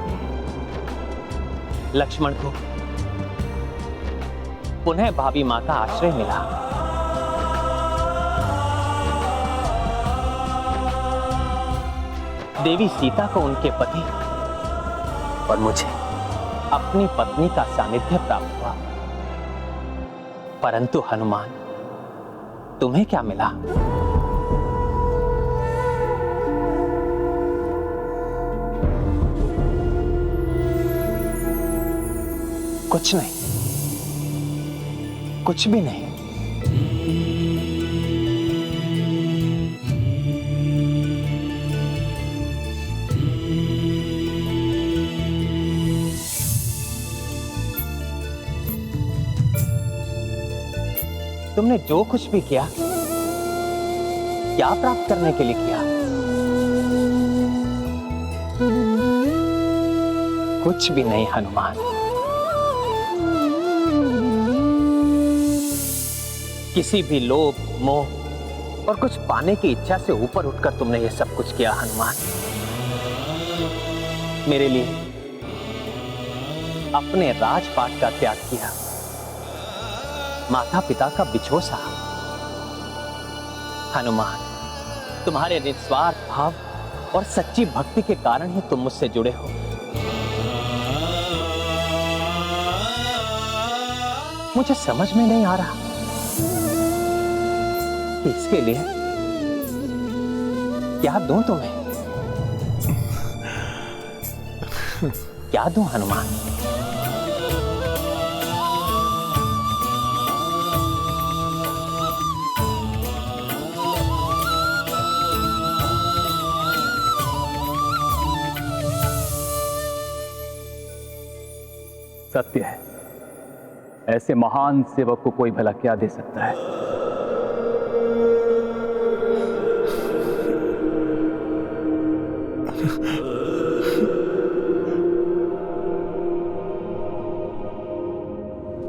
लक्ष्मण को पुनः भाभी मां का आश्रय मिला, देवी सीता को उनके पति और मुझे अपनी पत्नी का सानिध्य प्राप्त हुआ। परंतु हनुमान, तुम्हें क्या मिला? कुछ नहीं, कुछ भी नहीं। तुमने जो कुछ भी किया, क्या प्राप्त करने के लिए किया? कुछ भी नहीं हनुमान। किसी भी लोभ, मोह और कुछ पाने की इच्छा से ऊपर उठकर तुमने ये सब कुछ किया हनुमान। मेरे लिए अपने राजपाट का त्याग किया, माता पिता का बिछोसा। हनुमान, तुम्हारे निस्वार्थ भाव और सच्ची भक्ति के कारण ही तुम मुझसे जुड़े हो। मुझे समझ में नहीं आ रहा कि इसके लिए क्या दूं तुम्हें, क्या दूं हनुमान? सत्य है, ऐसे महान सेवक को कोई भला क्या दे सकता है।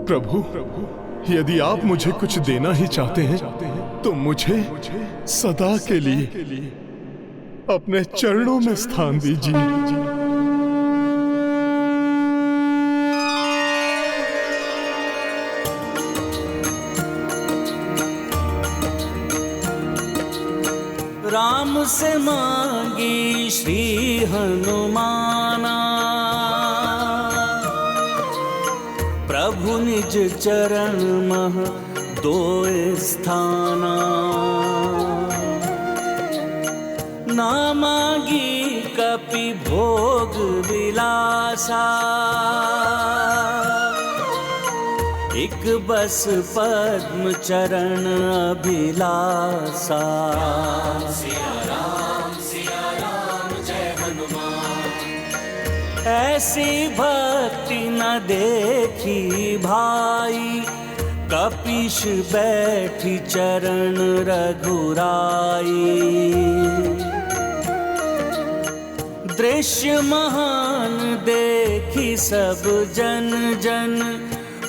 प्रभु, यदि आप मुझे कुछ देना ही चाहते हैं तो मुझे सदा के लिए अपने चरणों में स्थान दीजिए। राम से मांगी श्री हनुमाना, प्रभु निज चरण मह दोय स्थाना। ना मांगी कपि भोग विलासा, एक बस पद्म चरण अभिलाषा। सिया राम जय हनुमान। ऐसी भक्ति न देखी भाई, कपीश बैठी चरण रघुराई। दृश्य महान देखी सब जन जन,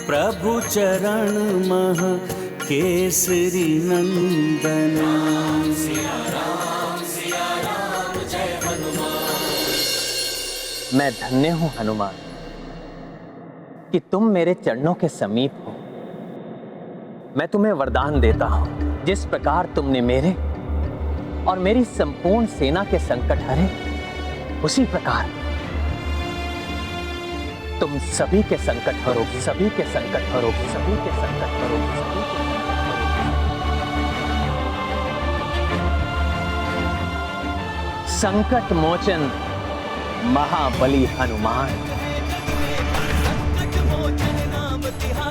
प्रभु चरण मह केसरी नंदन। सिया राम जय हनुमान। मैं धन्य हूं हनुमान कि तुम मेरे चरणों के समीप हो। मैं तुम्हें वरदान देता हूं, जिस प्रकार तुमने मेरे और मेरी संपूर्ण सेना के संकट हरे, उसी प्रकार तुम सभी के संकट हरोगे, सभी के संकट हरोगे, सभी के संकट हरोगे, सभी के संकट मोचन महाबली हनुमान। संकट मोचन नाम तिहारा।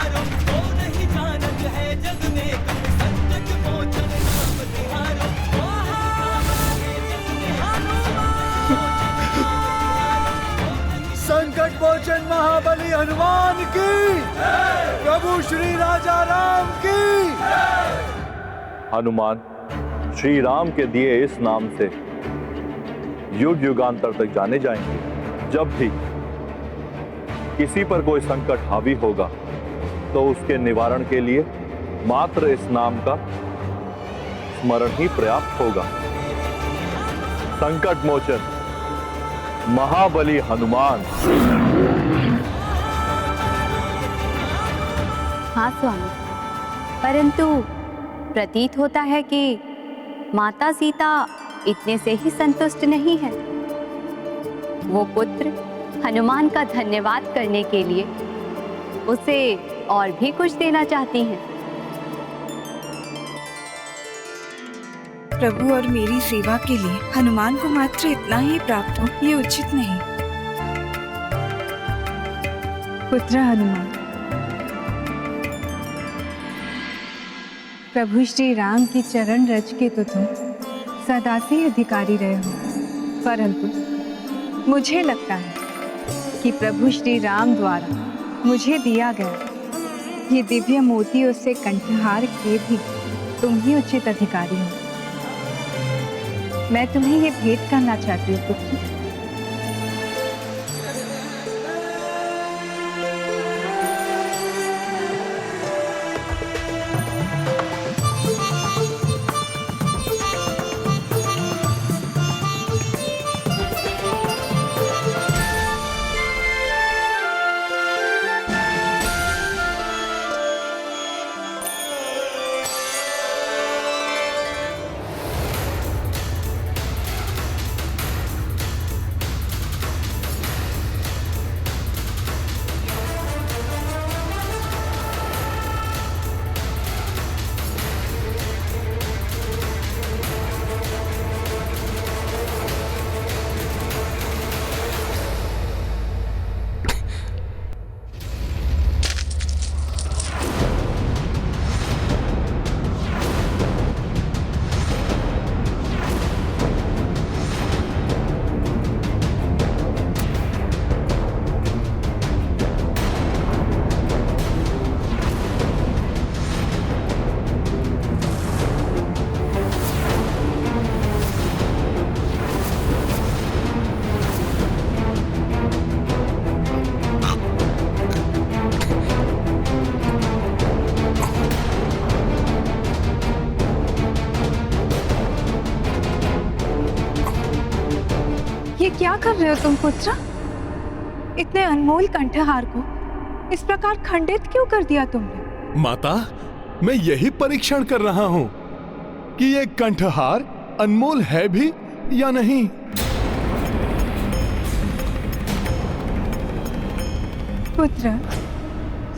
भोजन महाबली हनुमान की, प्रभु श्री राजा राम की। हनुमान श्री राम के दिए इस नाम से युग युगांतर तक जाने जाएंगे। जब भी किसी पर कोई संकट हावी होगा तो उसके निवारण के लिए मात्र इस नाम का स्मरण ही पर्याप्त होगा। संकट मोचन महाबली हनुमान। हाँ स्वामी, परंतु प्रतीत होता है कि माता सीता इतने से ही संतुष्ट नहीं है। वो पुत्र हनुमान का धन्यवाद करने के लिए उसे और भी कुछ देना चाहती हैं। प्रभु और मेरी सेवा के लिए हनुमान को मात्र इतना ही प्राप्त हो, ये उचित नहीं। पुत्र हनुमान, प्रभु श्री राम की चरण रज के तो तुम सदा से अधिकारी रहे हो, परंतु मुझे लगता है कि प्रभु श्री राम द्वारा मुझे दिया गया ये दिव्य मोतियों से कंठहार के भी तुम ही उचित अधिकारी हो। मैं तुम्हें ये भेंट करना चाहती हूँ पुत्र। क्या कर रहे हो तुम पुत्र? इतने अनमोल कंठहार को इस प्रकार खंडित क्यों कर दिया तुमने? माता, मैं यही परीक्षण कर रहा हूं कि ये कंठहार अनमोल है भी या नहीं। पुत्र,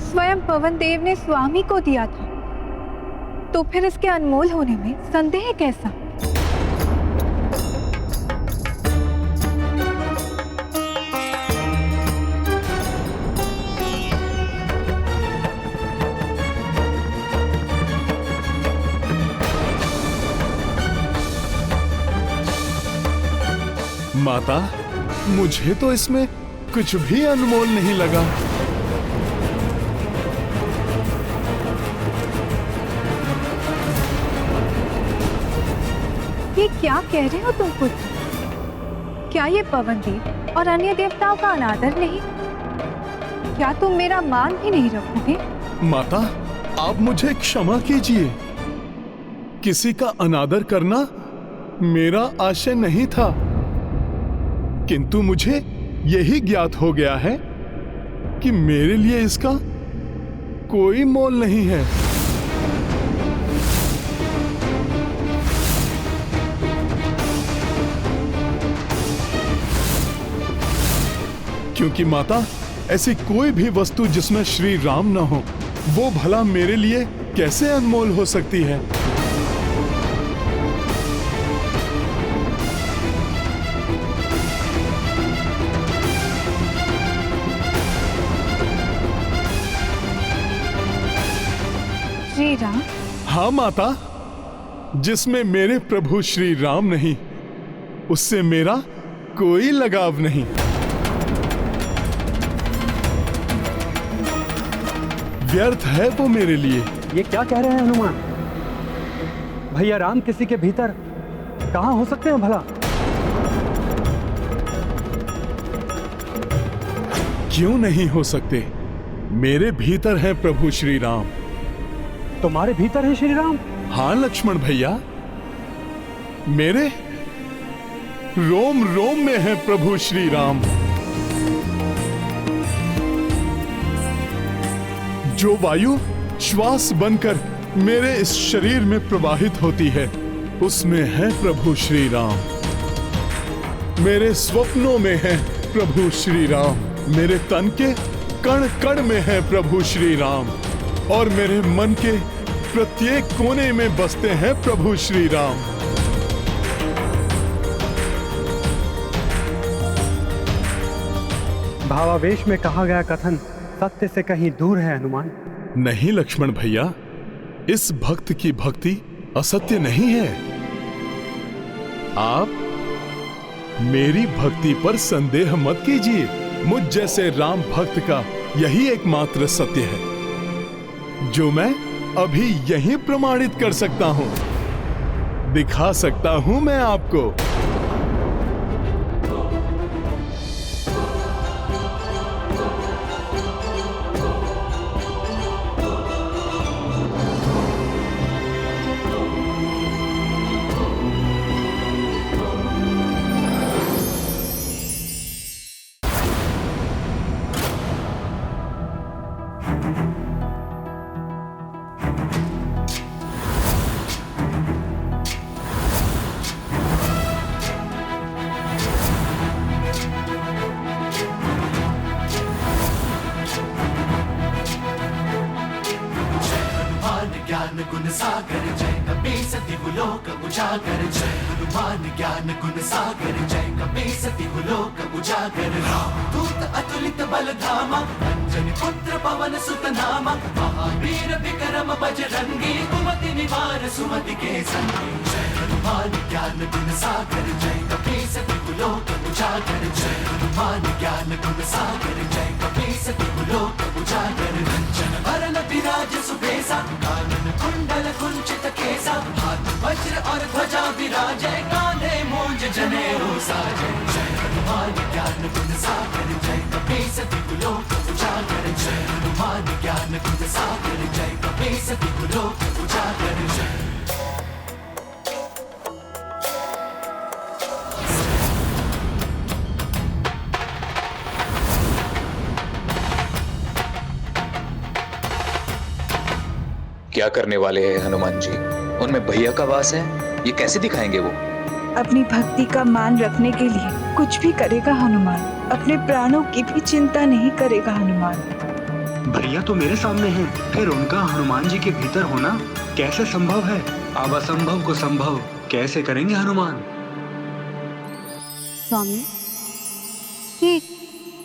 स्वयं पवन देव ने स्वामी को दिया था, तो फिर इसके अनमोल होने में संदेह कैसा? माता, मुझे तो इसमें कुछ भी अनमोल नहीं लगा। ये क्या कह रहे हो तुम पुत्र? क्या ये पवन देव और अन्य देवताओं का अनादर नहीं? क्या तुम मेरा मान भी नहीं रखोगे? माता, आप मुझे क्षमा कीजिए। किसी का अनादर करना मेरा आशय नहीं था, किंतु मुझे यही ज्ञात हो गया है कि मेरे लिए इसका कोई मोल नहीं है। क्योंकि माता, ऐसी कोई भी वस्तु जिसमें श्री राम न हो, वो भला मेरे लिए कैसे अनमोल हो सकती है? श्री राम? हाँ माता, जिसमें मेरे प्रभु श्री राम नहीं, उससे मेरा कोई लगाव नहीं। व्यर्थ है वो मेरे लिए। ये क्या कह रहे हैं हनुमान? भैया राम किसी के भीतर कहाँ हो सकते हैं भला? क्यों नहीं हो सकते? मेरे भीतर है प्रभु श्री राम। तुम्हारे भीतर है श्री राम? हाँ लक्ष्मण भैया, मेरे रोम रोम में है प्रभु श्री राम। जो वायु श्वास बनकर मेरे इस शरीर में प्रवाहित होती है, उसमें है प्रभु श्री राम। मेरे स्वप्नों में है प्रभु श्री राम। मेरे तन के कण कण में है प्रभु श्री राम, और मेरे मन के प्रत्येक कोने में बसते हैं प्रभु श्री राम। भावावेश में कहा गया कथन सत्य से कहीं दूर है हनुमान। नहीं लक्ष्मण भैया, इस भक्त की भक्ति असत्य नहीं है। आप मेरी भक्ति पर संदेह मत कीजिए। मुझ जैसे राम भक्त का यही एकमात्र सत्य है, जो मैं अभी यहीं प्रमाणित कर सकता हूं, दिखा सकता हूं मैं आपको। गुण सागर जय कपीस तिहुलोक उजागर। जय हनुमान ज्ञान गुण सागर जय कपीस तिहुलोक उजागर। दूत अतुलित बल धामा, अंजनी पुत्र पवन सुत नामा। महावीर विक्रम बजरंगी, कुमति निवार सुमति के संगी। जय हनुमान ज्ञान गुण सागर जय कपीस तिहुलोक उजागर। जय हनुमान ज्ञान गुण सागर जय कपीस तिहुलोक उजागर। रंजन वरन विराज सुबेसा, कानन कुंडल कुंचित केसा। हाथ वज्र और ध्वजा विराजै, कांधे मूंज जनेऊ साजै। जय हनुमान ज्ञान गुण सागर जय कपीस तिहुलोक उजागर। जय हनुमान ज्ञान गुण सागर जय कपीस तिहुलोक उजागर। जय क्या करने वाले हैं हनुमान जी? उनमें भैया का वास है, ये कैसे दिखाएंगे वो? अपनी भक्ति का मान रखने के लिए कुछ भी करेगा हनुमान। अपने प्राणों की भी चिंता नहीं करेगा हनुमान। भैया तो मेरे सामने हैं, फिर उनका हनुमान जी के भीतर होना कैसे संभव है? अब असंभव को संभव कैसे करेंगे हनुमान? स्वामी, ये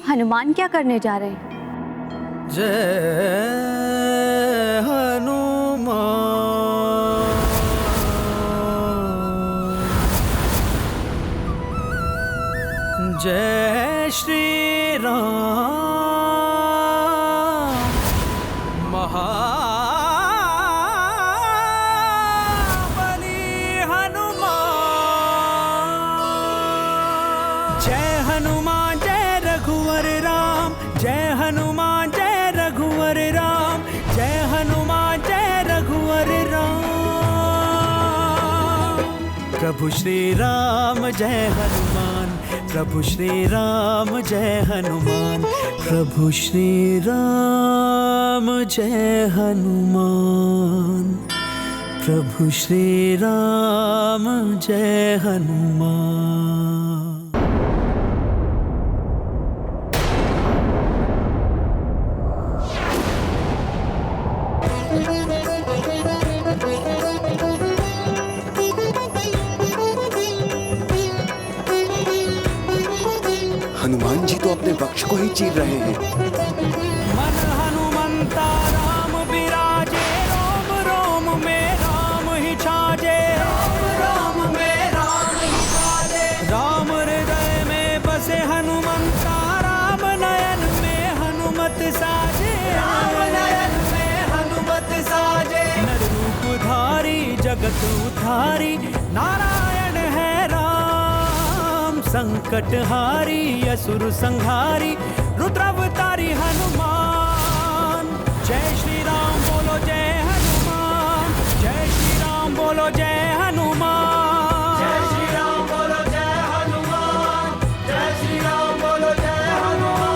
हनुमान क्या करने जा रहे हैं? जय हनुमान। जय श्री राम। महाबली हनुमान। जय हनुमान जय रघुवर राम। जय हनुमान जय रघुवर राम। जय हनुमान जय रघुवर राम। प्रभु श्री राम जय हनुमान। प्रभु श्री राम जय हनुमान। प्रभु श्री राम जय हनुमान। प्रभु श्री राम जय हनुमान। हनुमान जी तो अपने वक्ष को ही चीर रहे हैं। मन हनुमंता राम विराजे। रोम रोम में राम ही छाजे। रोम में राम ही छाजे। राम हृदय में बसे हनुमंता। राम नयन में हनुमत साजे। राम नयन में जगत उद्धारी नारायण है राम, संकट हारी असुर संहारी रुद्रावतारी हनुमान। जय श्री राम बोलो जय हनुमान, जय श्री राम बोलो जय हनुमान, जय श्री राम बोलो जय हनुमान, जय श्री राम बोलो जय हनुमान।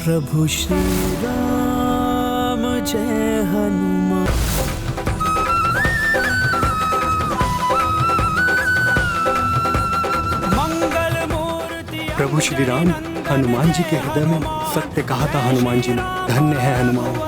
प्रभु श्री राम जय हनुमान। प्रभु श्री राम हनुमान जी के हृदय में सत्य कहा था हनुमान जी ने। धन्य है हनुमान।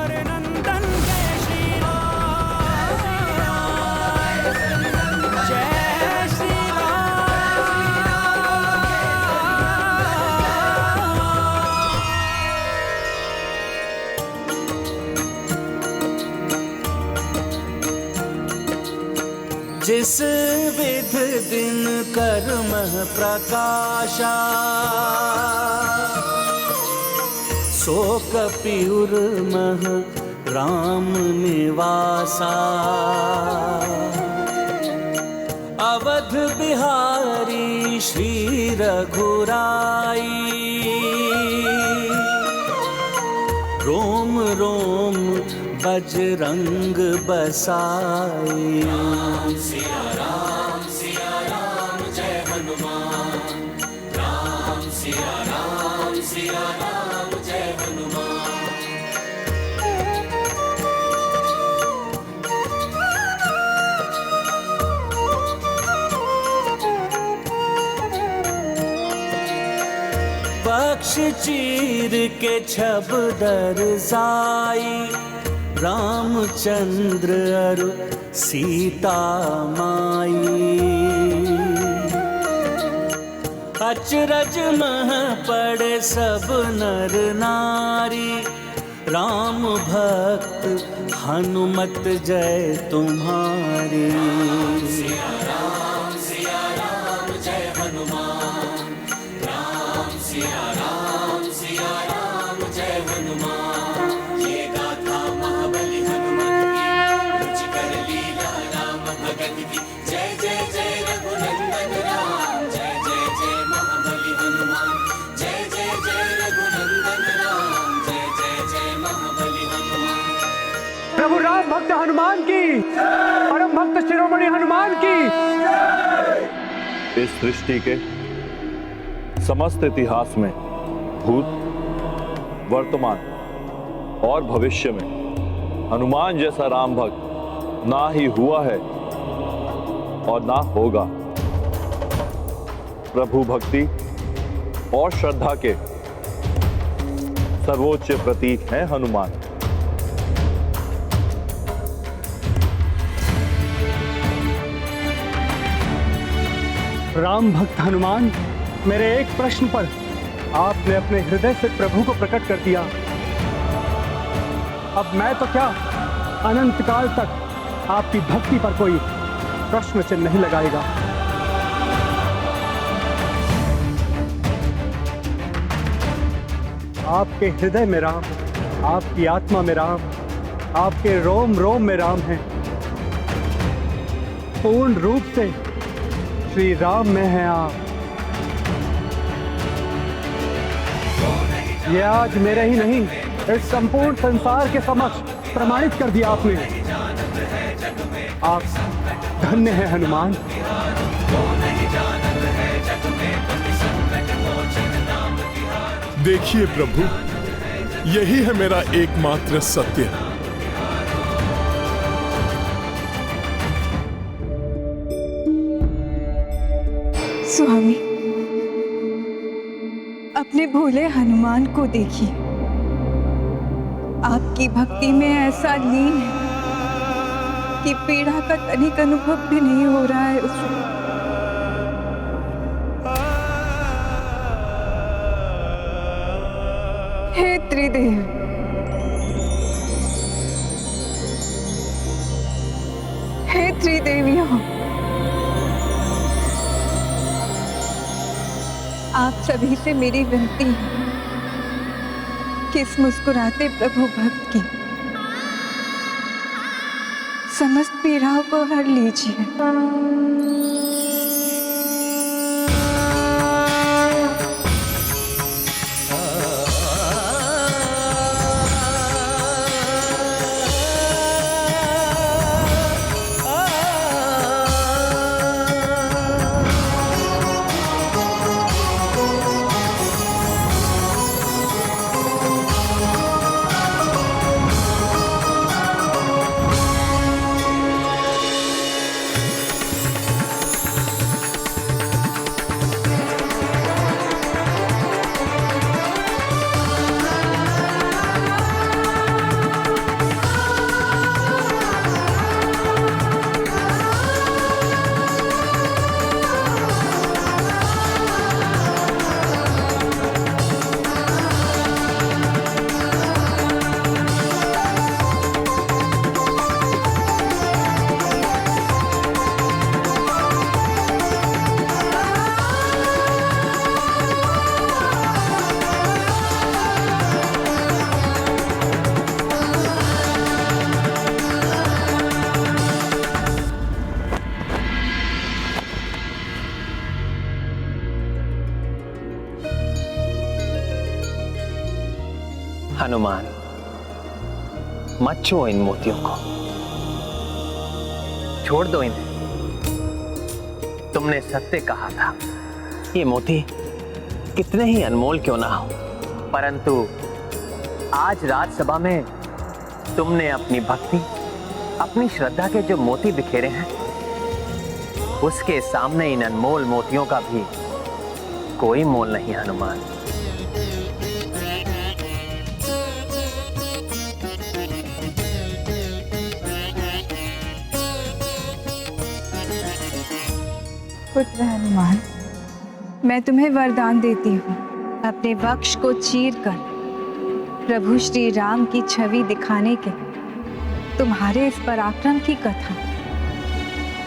जिस विध दिन कर्म प्रकाशा, सो कपिउर मह राम निवासा। अवध बिहारी श्री रघुराई, रोम रोम बजरंग बसाई। राम सिया राम जय हनुमान, राम सिया राम जय हनुमान। पक्ष चीर के छबदर साई, रामचंद्र अरु सीता माई। अचरज मह पड़े सब नर नारी, राम भक्त हनुमत जय तुम्हारी। सिया राम जय हनुमान, राम सिया राम जय हनुमान। ये गाथा महाबली हनुमत की, रुचि कर लीला राम भगत की। जय जय जय रघुनंदन राम, जय जय जय महाबली हनुमान। जय जय जय रघुनंदन राम, जय जय जय महाबली हनुमान। प्रभु राम भक्त हनुमान की, परम भक्त शिरोमणि हनुमान की। इस सृष्टि के समस्त इतिहास में भूत, वर्तमान और भविष्य में हनुमान जैसा राम भक्त ना ही हुआ है और ना होगा। प्रभु भक्ति और श्रद्धा के सर्वोच्च प्रतीक हैं हनुमान। राम भक्त हनुमान, मेरे एक प्रश्न पर आपने अपने हृदय से प्रभु को प्रकट कर दिया। अब मैं तो क्या, अनंत काल तक आपकी भक्ति पर कोई प्रश्न चिन्ह नहीं लगाएगा। आपके हृदय में राम, आपकी आत्मा में राम, आपके रोम रोम में राम है। पूर्ण रूप से श्री राम में हैं आप। ये आज मेरे ही नहीं, इस संपूर्ण संसार के समक्ष प्रमाणित कर दिया आपने। आप धन्य हैं हनुमान। देखिए प्रभु, यही है मेरा एकमात्र सत्य। स्वामी, अपने भोले हनुमान को देखिए, आपकी भक्ति में ऐसा लीन है कि पीड़ा का तनिक अनुभव भी नहीं हो रहा है उसे। हे त्रिदेव, हे त्रिदेवियों, आप सभी से मेरी विनती है कि इस मुस्कुराते प्रभु भक्त की समस्त पीड़ाओं को हर लीजिए। हनुमान, मत छुओ इन मोतियों को, छोड़ दो इन्हें। तुमने सत्य कहा था, ये मोती कितने ही अनमोल क्यों ना हो, परंतु आज राजसभा में तुमने अपनी भक्ति, अपनी श्रद्धा के जो मोती बिखेरे हैं, उसके सामने इन अनमोल मोतियों का भी कोई मोल नहीं। हनुमान, पुत्र हनुमान, मैं तुम्हें वरदान देती हूँ, अपने वक्ष को चीरकर प्रभु श्री राम की छवि दिखाने के तुम्हारे इस पराक्रम की कथा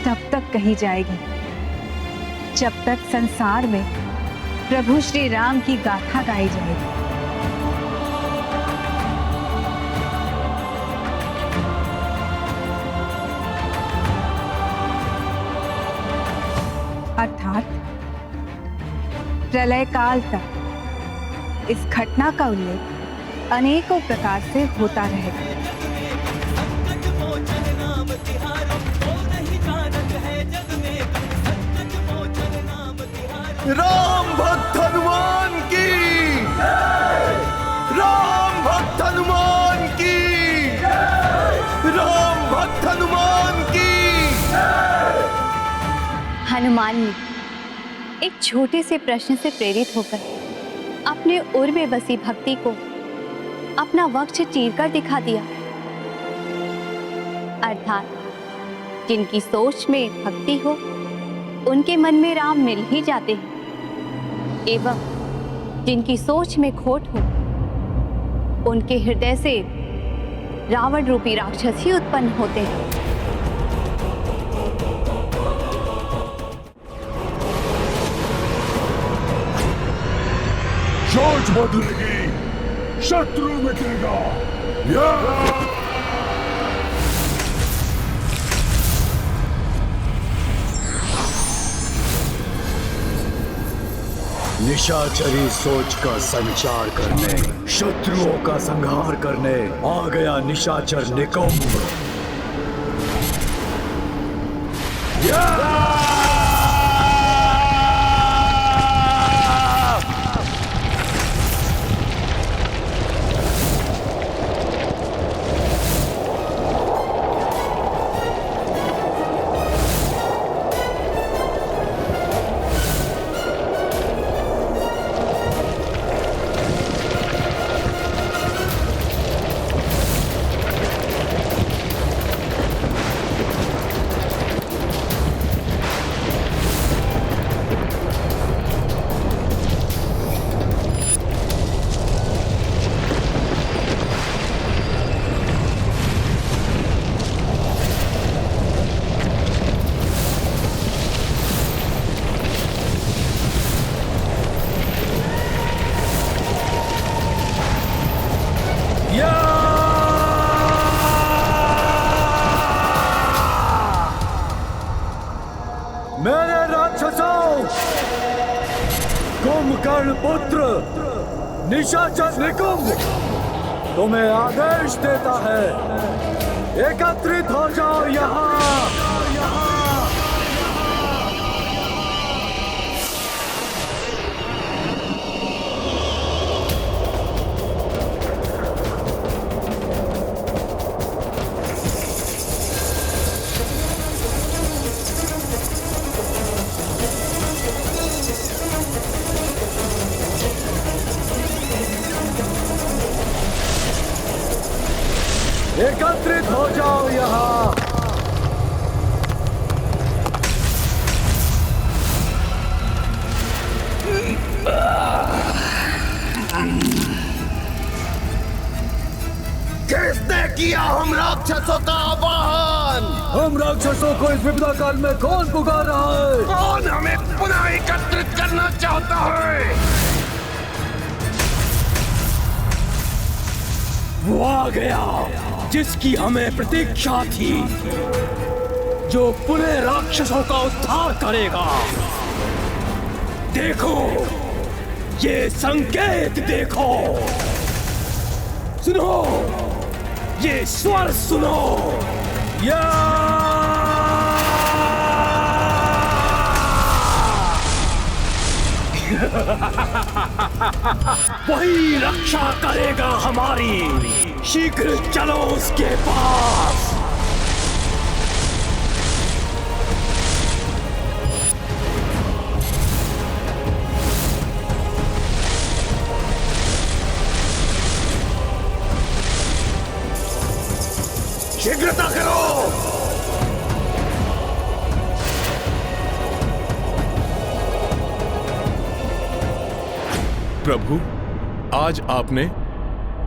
तब तक कही जाएगी जब तक संसार में प्रभु श्री राम की गाथा गाई जाएगी। अर्थात प्रलय काल तक इस घटना का उल्लेख अनेकों प्रकार से होता रहेगा। राम भक्त हनुमान की, राम भक्त हनुमान की, राम भक्त हनुमान की। हनुमान ने एक छोटे से प्रश्न से प्रेरित होकर अपने उर में बसी भक्ति को अपना वक्ष चीरकर दिखा दिया। अर्थात जिनकी सोच में भक्ति हो, उनके मन में राम मिल ही जाते हैं, एवं जिनकी सोच में खोट हो, उनके हृदय से रावण रूपी राक्षस ही उत्पन्न होते हैं। सोच बदलेगी, शत्रु मिटेगा। निशाचरी सोच का संचार करने, शत्रुओं का संहार करने आ गया निशाचर निकुंभ। मेरे राक्षसों, कुंभकर्ण पुत्र निशाचर निकुंभ तुम्हें आदेश देता है, एकत्रित हो जाओ यहाँ। एकत्रित हो जाओ यहाँ। किसने किया हम राक्षसों का आवाहन? हम राक्षसों को इस विपदा काल में कौन पुकार रहा है? कौन हमें पुनः एकत्रित करना चाहता है? वो आ गया जिसकी हमें प्रतीक्षा थी, जो पुनः राक्षसों का उद्धार करेगा। देखो, ये संकेत देखो, सुनो, ये स्वर सुनो। वही रक्षा करेगा हमारी। शीघ्र चलो उसके पास। शीघ्रता करो। प्रभु, आज आपने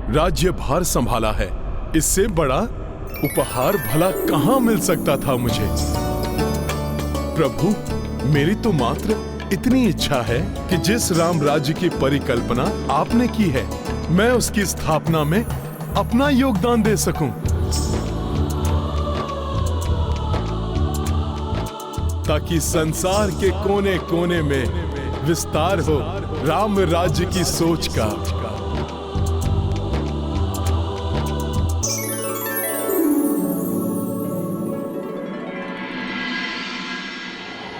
राज्य भार संभाला है, इससे बड़ा उपहार भला कहां मिल सकता था मुझे। प्रभु, मेरी तो मात्र इतनी इच्छा है कि जिस राम राज्य की परिकल्पना आपने की है, मैं उसकी स्थापना में अपना योगदान दे सकूं, ताकि संसार के कोने कोने में विस्तार हो राम राज्य की सोच का।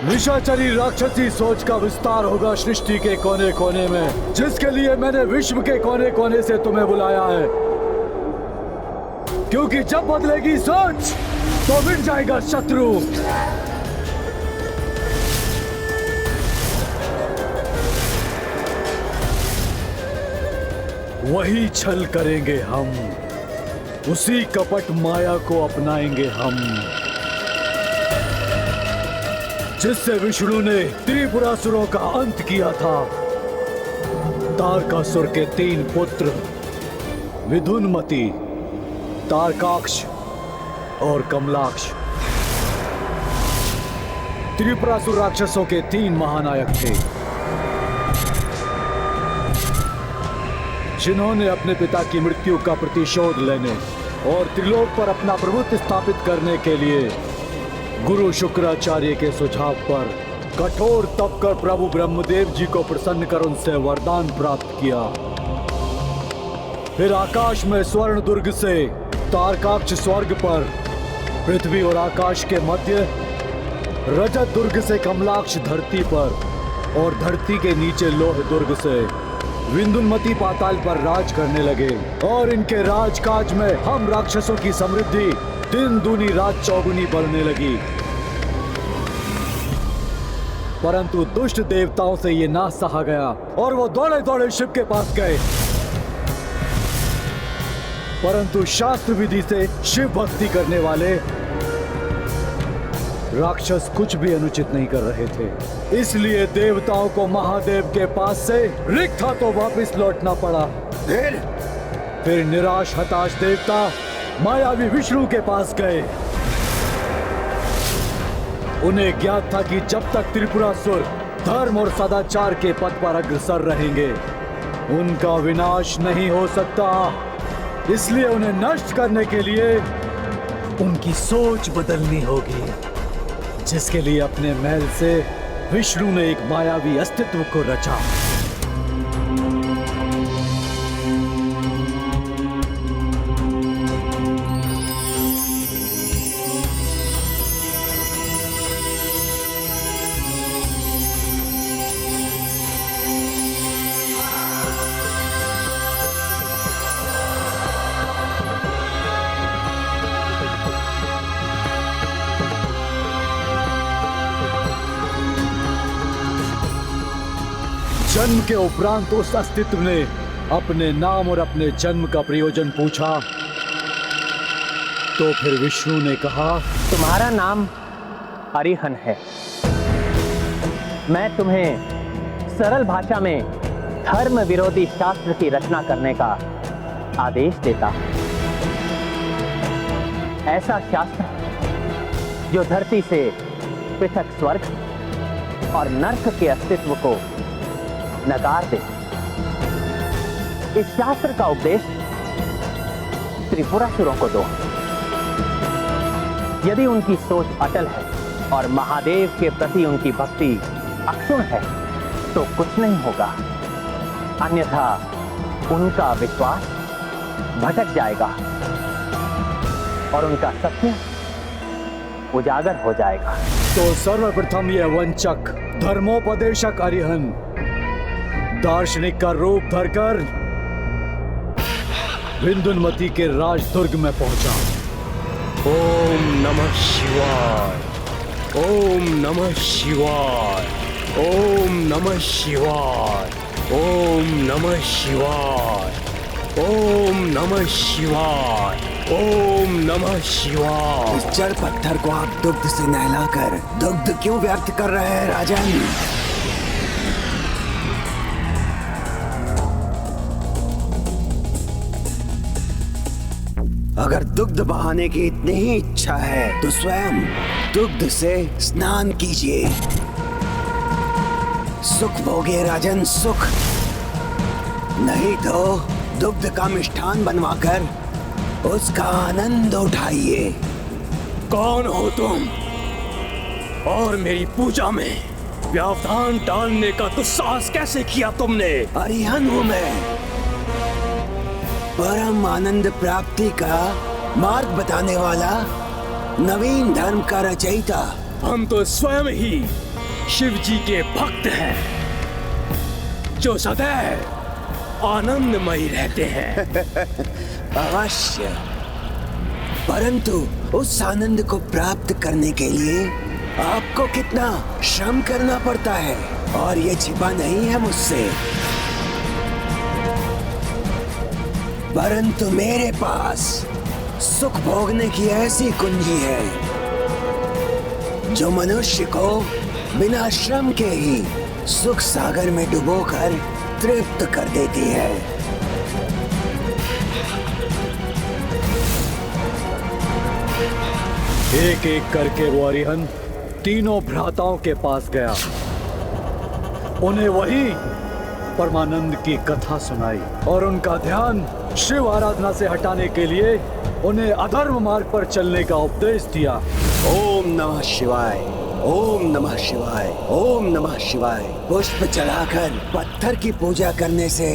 निशाचरी राक्षसी सोच का विस्तार होगा सृष्टि के कोने कोने में, जिसके लिए मैंने विश्व के कोने कोने से तुम्हें बुलाया है। क्योंकि जब बदलेगी सोच तो मिट जाएगा शत्रु। वही छल करेंगे हम, उसी कपट माया को अपनाएंगे हम, जिससे विष्णु ने त्रिपुरासुरों का अंत किया था। तारकासुर के 3 पुत्र विधुनमति, तारकाक्ष और कमलाक्ष त्रिपुरासुर राक्षसों के 3 महानायक थे, जिन्होंने अपने पिता की मृत्यु का प्रतिशोध लेने और त्रिलोक पर अपना प्रभुत्व स्थापित करने के लिए गुरु शुक्राचार्य के सुझाव पर कठोर तप कर प्रभु ब्रह्मदेव जी को प्रसन्न कर उनसे वरदान प्राप्त किया। फिर आकाश में स्वर्ण दुर्ग से तारकाक्ष स्वर्ग पर, पृथ्वी और आकाश के मध्य रजत दुर्ग से कमलाक्ष धरती पर, और धरती के नीचे लोह दुर्ग से विंदुनमती पाताल पर राज करने लगे। और इनके राजकाज में हम राक्षसों की समृद्धि दिन दूनी रात चौगुनी बढ़ने लगी। परंतु दुष्ट देवताओं से ये ना सहा गया और वो दौड़े दौड़े शिव के पास गए। परंतु शास्त्र विधि से शिव भक्ति करने वाले राक्षस कुछ भी अनुचित नहीं कर रहे थे। इसलिए देवताओं को महादेव के पास से रिक्त हाथों वापस लौटना पड़ा। फिर निराश हताश देवता मायावी विष्णु के पास गए। उन्हें ज्ञात था कि जब तक त्रिपुरासुर धर्म और सदाचार के पथ पर अग्रसर रहेंगे उनका विनाश नहीं हो सकता। इसलिए उन्हें नष्ट करने के लिए उनकी सोच बदलनी होगी, जिसके लिए अपने महल से विष्णु ने एक मायावी अस्तित्व को रचा। जन्म के उपरांत उस अस्तित्व ने अपने नाम और अपने जन्म का प्रयोजन पूछा। तो फिर विष्णु ने कहा, तुम्हारा नाम अरिहन है। मैं तुम्हें सरल भाषा में धर्म विरोधी शास्त्र की रचना करने का आदेश देता हूं। ऐसा शास्त्र जो धरती से पृथक स्वर्ग और नर्क के अस्तित्व को नकार दे। इस शास्त्र का उपदेश त्रिपुरासुरों को दो। यदि उनकी सोच अटल है और महादेव के प्रति उनकी भक्ति अक्षुण्ण है तो कुछ नहीं होगा, अन्यथा उनका विश्वास भटक जाएगा और उनका सत्य उजागर हो जाएगा। तो सर्वप्रथम यह वंचक धर्मोपदेशक अरिहन दार्शनिक का रूप धरकर विंदुनमती के राजदुर्ग में पहुंचा। ओम नमः शिवाय, ओम नमः शिवाय, ओम नमः शिवाय, ओम नमः शिवाय, ओम नमः शिवाय, ओम नमः शिवाय। इस जड़ पत्थर को आप दुग्ध से नहलाकर दुग्ध क्यों व्यक्त कर रहे हैं राजन? अगर दुग्ध बहाने की इतनी ही इच्छा है तो स्वयं दुग्ध से स्नान कीजिए। सुख भोगे राजन, सुख। नहीं तो दुग्ध का मिष्ठान बनवाकर उसका आनंद उठाइए। कौन हो तुम और मेरी पूजा में व्यवधान डालने का दुस्साहस कैसे किया तुमने? अरिहन हूं मैं, परम आनंद प्राप्ति का मार्ग बताने वाला नवीन धर्म का रचयिता। हम तो स्वयं ही शिव जी के भक्त हैं जो सदैव आनंदमयी रहते हैं। अवश्य, परंतु उस आनंद को प्राप्त करने के लिए आपको कितना श्रम करना पड़ता है और ये छिपा नहीं है मुझसे। परंतु मेरे पास सुख भोगने की ऐसी कुंजी है जो मनुष्य को बिना श्रम के ही सुख सागर में डुबोकर तृप्त कर देती है। एक एक करके वो अरिहन तीनों भ्राताओं के पास गया। उन्हें वही परमानंद की कथा सुनाई और उनका ध्यान शिव आराधना से हटाने के लिए उन्हें अधर्म मार्ग पर चलने का उपदेश दिया। ओम नमः शिवाय, ओम नमः शिवाय, ओम नमः शिवाय। पुष्प चढ़ाकर पत्थर की पूजा करने से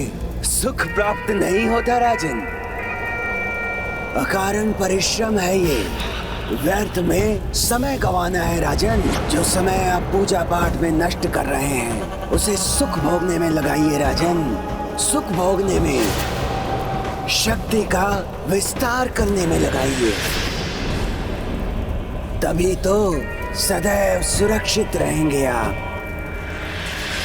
सुख प्राप्त नहीं होता राजन। अकारण परिश्रम है ये, व्यर्थ में समय गंवाना है राजन। जो समय आप पूजा पाठ में नष्ट कर रहे हैं उसे सुख भोगने में लगाइए राजन। सुख भोगने में, शक्ति का विस्तार करने में लगाइए, तभी तो सदैव सुरक्षित रहेंगे आप।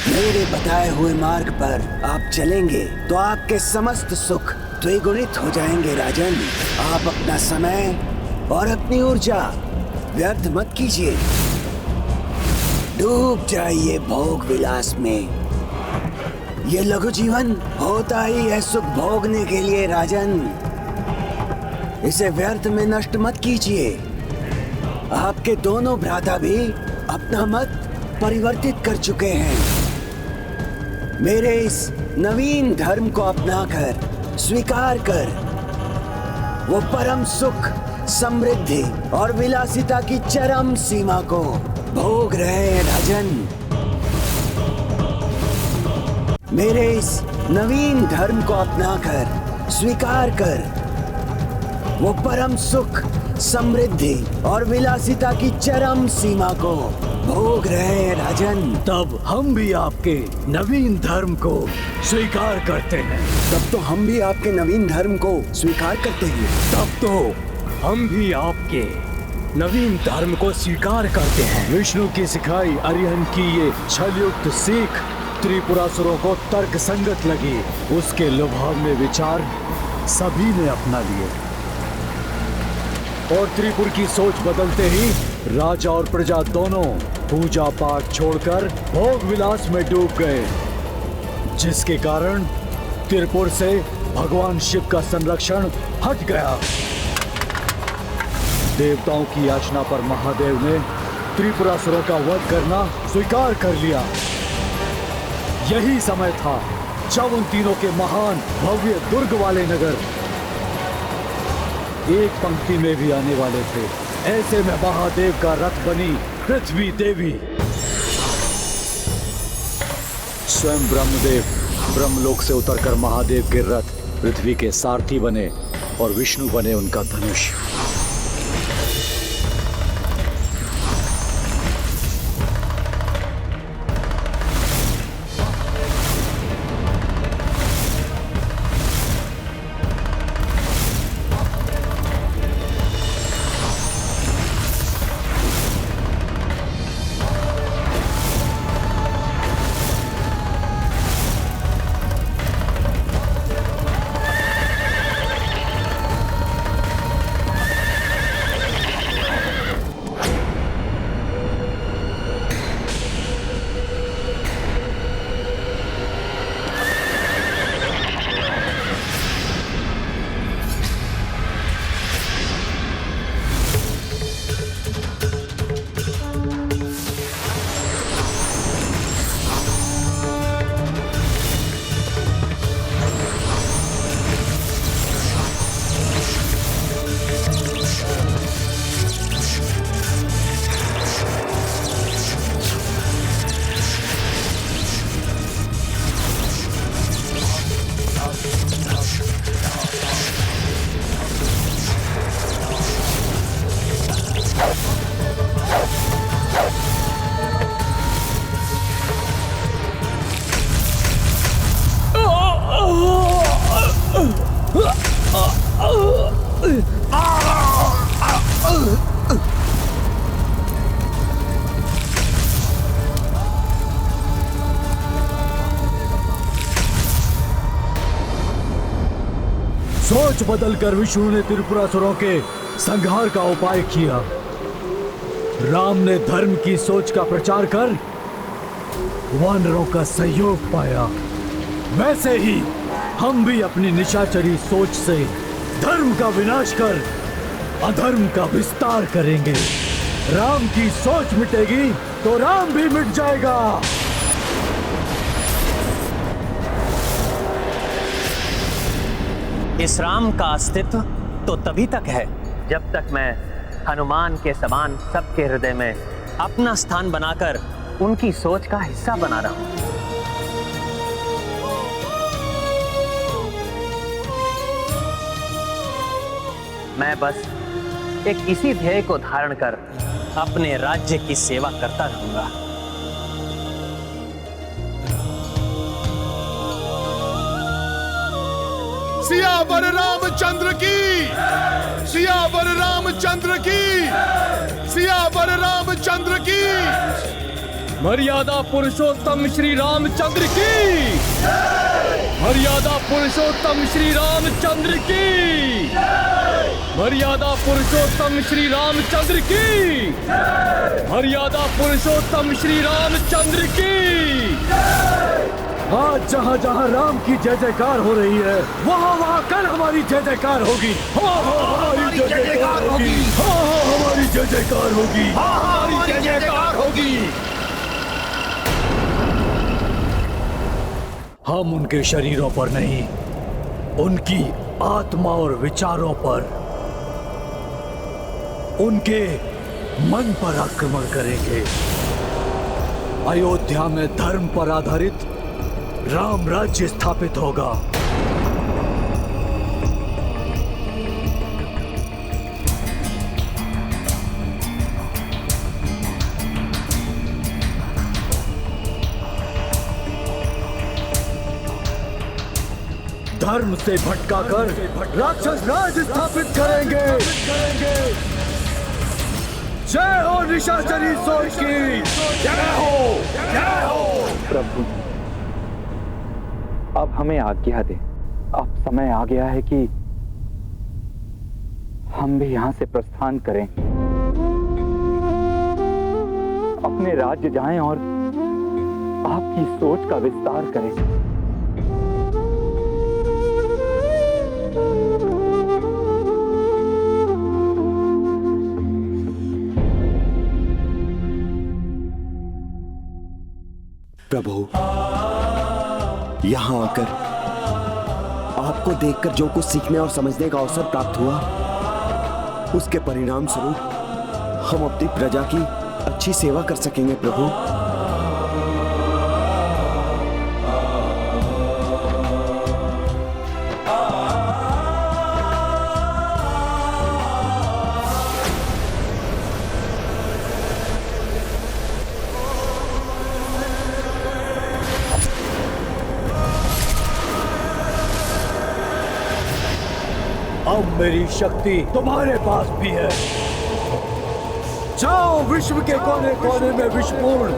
मेरे बताए हुए मार्ग पर आप चलेंगे तो आपके समस्त सुख द्विगुणित हो जाएंगे राजन। आप अपना समय और अपनी ऊर्जा व्यर्थ मत कीजिए। डूब जाइए भोग विलास में। ये लघु जीवन होता ही है सुख भोगने के लिए राजन। इसे व्यर्थ में नष्ट मत कीजिए। आपके दोनों भ्राता भी अपना मत परिवर्तित कर चुके हैं। मेरे इस नवीन धर्म को अपनाकर स्वीकार कर वो परम सुख, समृद्धि और विलासिता की चरम सीमा को भोग रहे हैं राजन। मेरे इस नवीन धर्म को अपनाकर स्वीकार कर वो परम सुख, समृद्धि और विलासिता की चरम सीमा को भोग रहे हैं राजन। तब हम भी आपके नवीन धर्म को स्वीकार करते हैं। तब तो हम भी आपके नवीन धर्म को स्वीकार करते हैं। तब तो हम भी आपके नवीन धर्म को स्वीकार करते हैं। विष्णु की सिखाई अरिहंत की ये छलयुक्त सीख त्रिपुरासुरों को तर्क संगत लगी। उसके लुभावने विचार सभी ने अपना लिए और त्रिपुर की सोच बदलते ही राजा और प्रजा दोनों पूजा पाठ छोड़कर भोग विलास में डूब गए, जिसके कारण त्रिपुर से भगवान शिव का संरक्षण हट गया। देवताओं की याचना पर महादेव ने त्रिपुरासुरों का वध करना स्वीकार कर लिया। यही समय था जब उन तीनों के महान भव्य दुर्ग वाले नगर एक पंक्ति में भी आने वाले थे। ऐसे में महादेव का रथ बनी पृथ्वी देवी। स्वयं ब्रह्मदेव ब्रह्मलोक से उतरकर महादेव के रथ पृथ्वी के सारथी बने और विष्णु बने उनका धनुष। सोच बदलकर विष्णु ने त्रिपुरासुरों के संहार का उपाय किया। राम ने धर्म की सोच का प्रचार कर वानरों का सहयोग पाया। वैसे ही हम भी अपनी निशाचरी सोच से धर्म का विनाश कर अधर्म का विस्तार करेंगे। राम की सोच मिटेगी तो राम भी मिट जाएगा। इस राम का अस्तित्व तो तभी तक है जब तक मैं हनुमान के समान सबके हृदय में अपना स्थान बनाकर उनकी सोच का हिस्सा बना रहा हूं। मैं बस एक इसी ध्येय को धारण कर अपने राज्य की सेवा करता रहूंगा। सियावर रामचंद्र की, सियावर रामचंद्र की, सियावर रामचंद्र की। मर्यादा पुरुषोत्तम श्री रामचंद्र की, मर्यादा पुरुषोत्तम श्री रामचंद्र की, मर्यादा पुरुषोत्तम श्री रामचंद्र की, मर्यादा पुरुषोत्तम श्री रामचंद्र की। आज जहाँ जहाँ राम की जय जयकार हो रही है, वहाँ वहाँ कल हमारी जय जयकार होगी। हमारी जय जयकार होगी। हमारी जय जयकार होगी। हमारी जय जयकार होगी। हम उनके शरीरों पर नहीं, उनकी आत्मा और विचारों पर, उनके मन पर आक्रमण करेंगे। अयोध्या में धर्म पर आधारित राम राज्य स्थापित होगा। धर्म से भटकाकर राक्षस राज स्थापित करेंगे। जय हो निशाचरी सोच की, जय हो, जय हो। प्रभु अब हमें आज्ञा दे। अब समय आ गया है कि हम भी यहाँ से प्रस्थान करें, अपने राज्य जाएं और आपकी सोच का विस्तार करें। प्रभु, यहाँ आकर आपको देखकर जो कुछ सीखने और समझने का अवसर प्राप्त हुआ, उसके परिणाम स्वरूप हम अपनी प्रजा की अच्छी सेवा कर सकेंगे। प्रभु, अब मेरी शक्ति तुम्हारे पास भी है। जाओ विश्व के कोने कोने में विषपूर्ण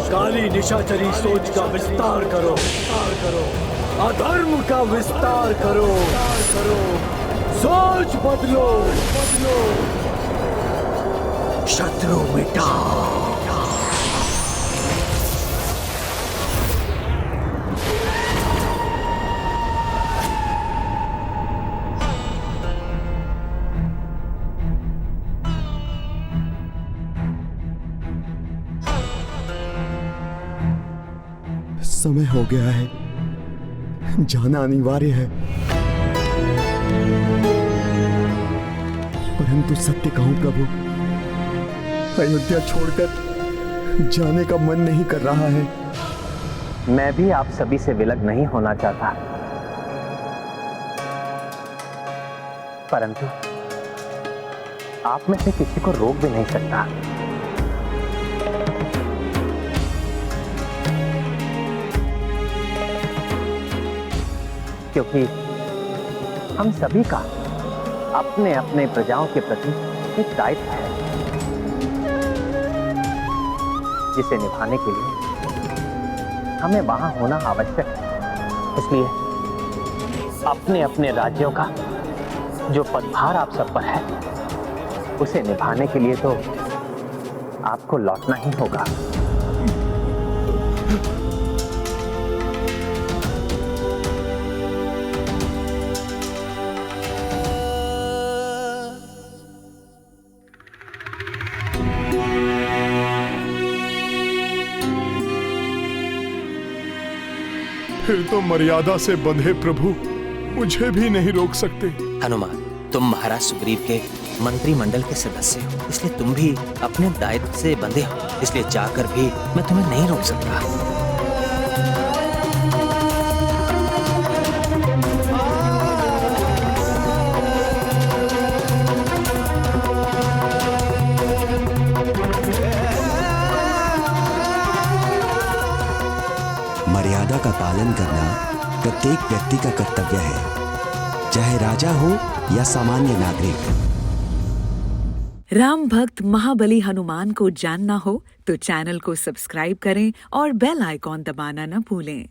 काली निशाचरी सोच का विस्तार करो, अधर्म का विस्तार करो, सोच बदलो, शत्रु मिटाओ। समय हो गया है, जाना अनिवार्य है। परंतु सत्य कहूं प्रभु, अयोध्या छोड़कर जाने का मन नहीं कर रहा है। मैं भी आप सभी से विलग नहीं होना चाहता, परंतु आप में से किसी को रोक भी नहीं सकता। क्योंकि हम सभी का अपने अपने प्रजाओं के प्रति एक दायित्व है, जिसे निभाने के लिए हमें वहां होना आवश्यक है। इसलिए अपने अपने राज्यों का जो पदभार आप सब पर है, उसे निभाने के लिए तो आपको लौटना ही होगा। फिर तो मर्यादा से बंधे प्रभु मुझे भी नहीं रोक सकते। हनुमान, तुम महाराज सुग्रीव के मंत्रिमंडल के सदस्य हो, इसलिए तुम भी अपने दायित्व से बंधे हो, इसलिए जाकर भी मैं तुम्हें नहीं रोक सकता। मर्यादा का पालन करना प्रत्येक व्यक्ति का कर्तव्य है, चाहे राजा हो या सामान्य नागरिक। राम भक्त महाबली हनुमान को जानना हो तो चैनल को सब्सक्राइब करें और बेल आइकॉन दबाना न भूलें।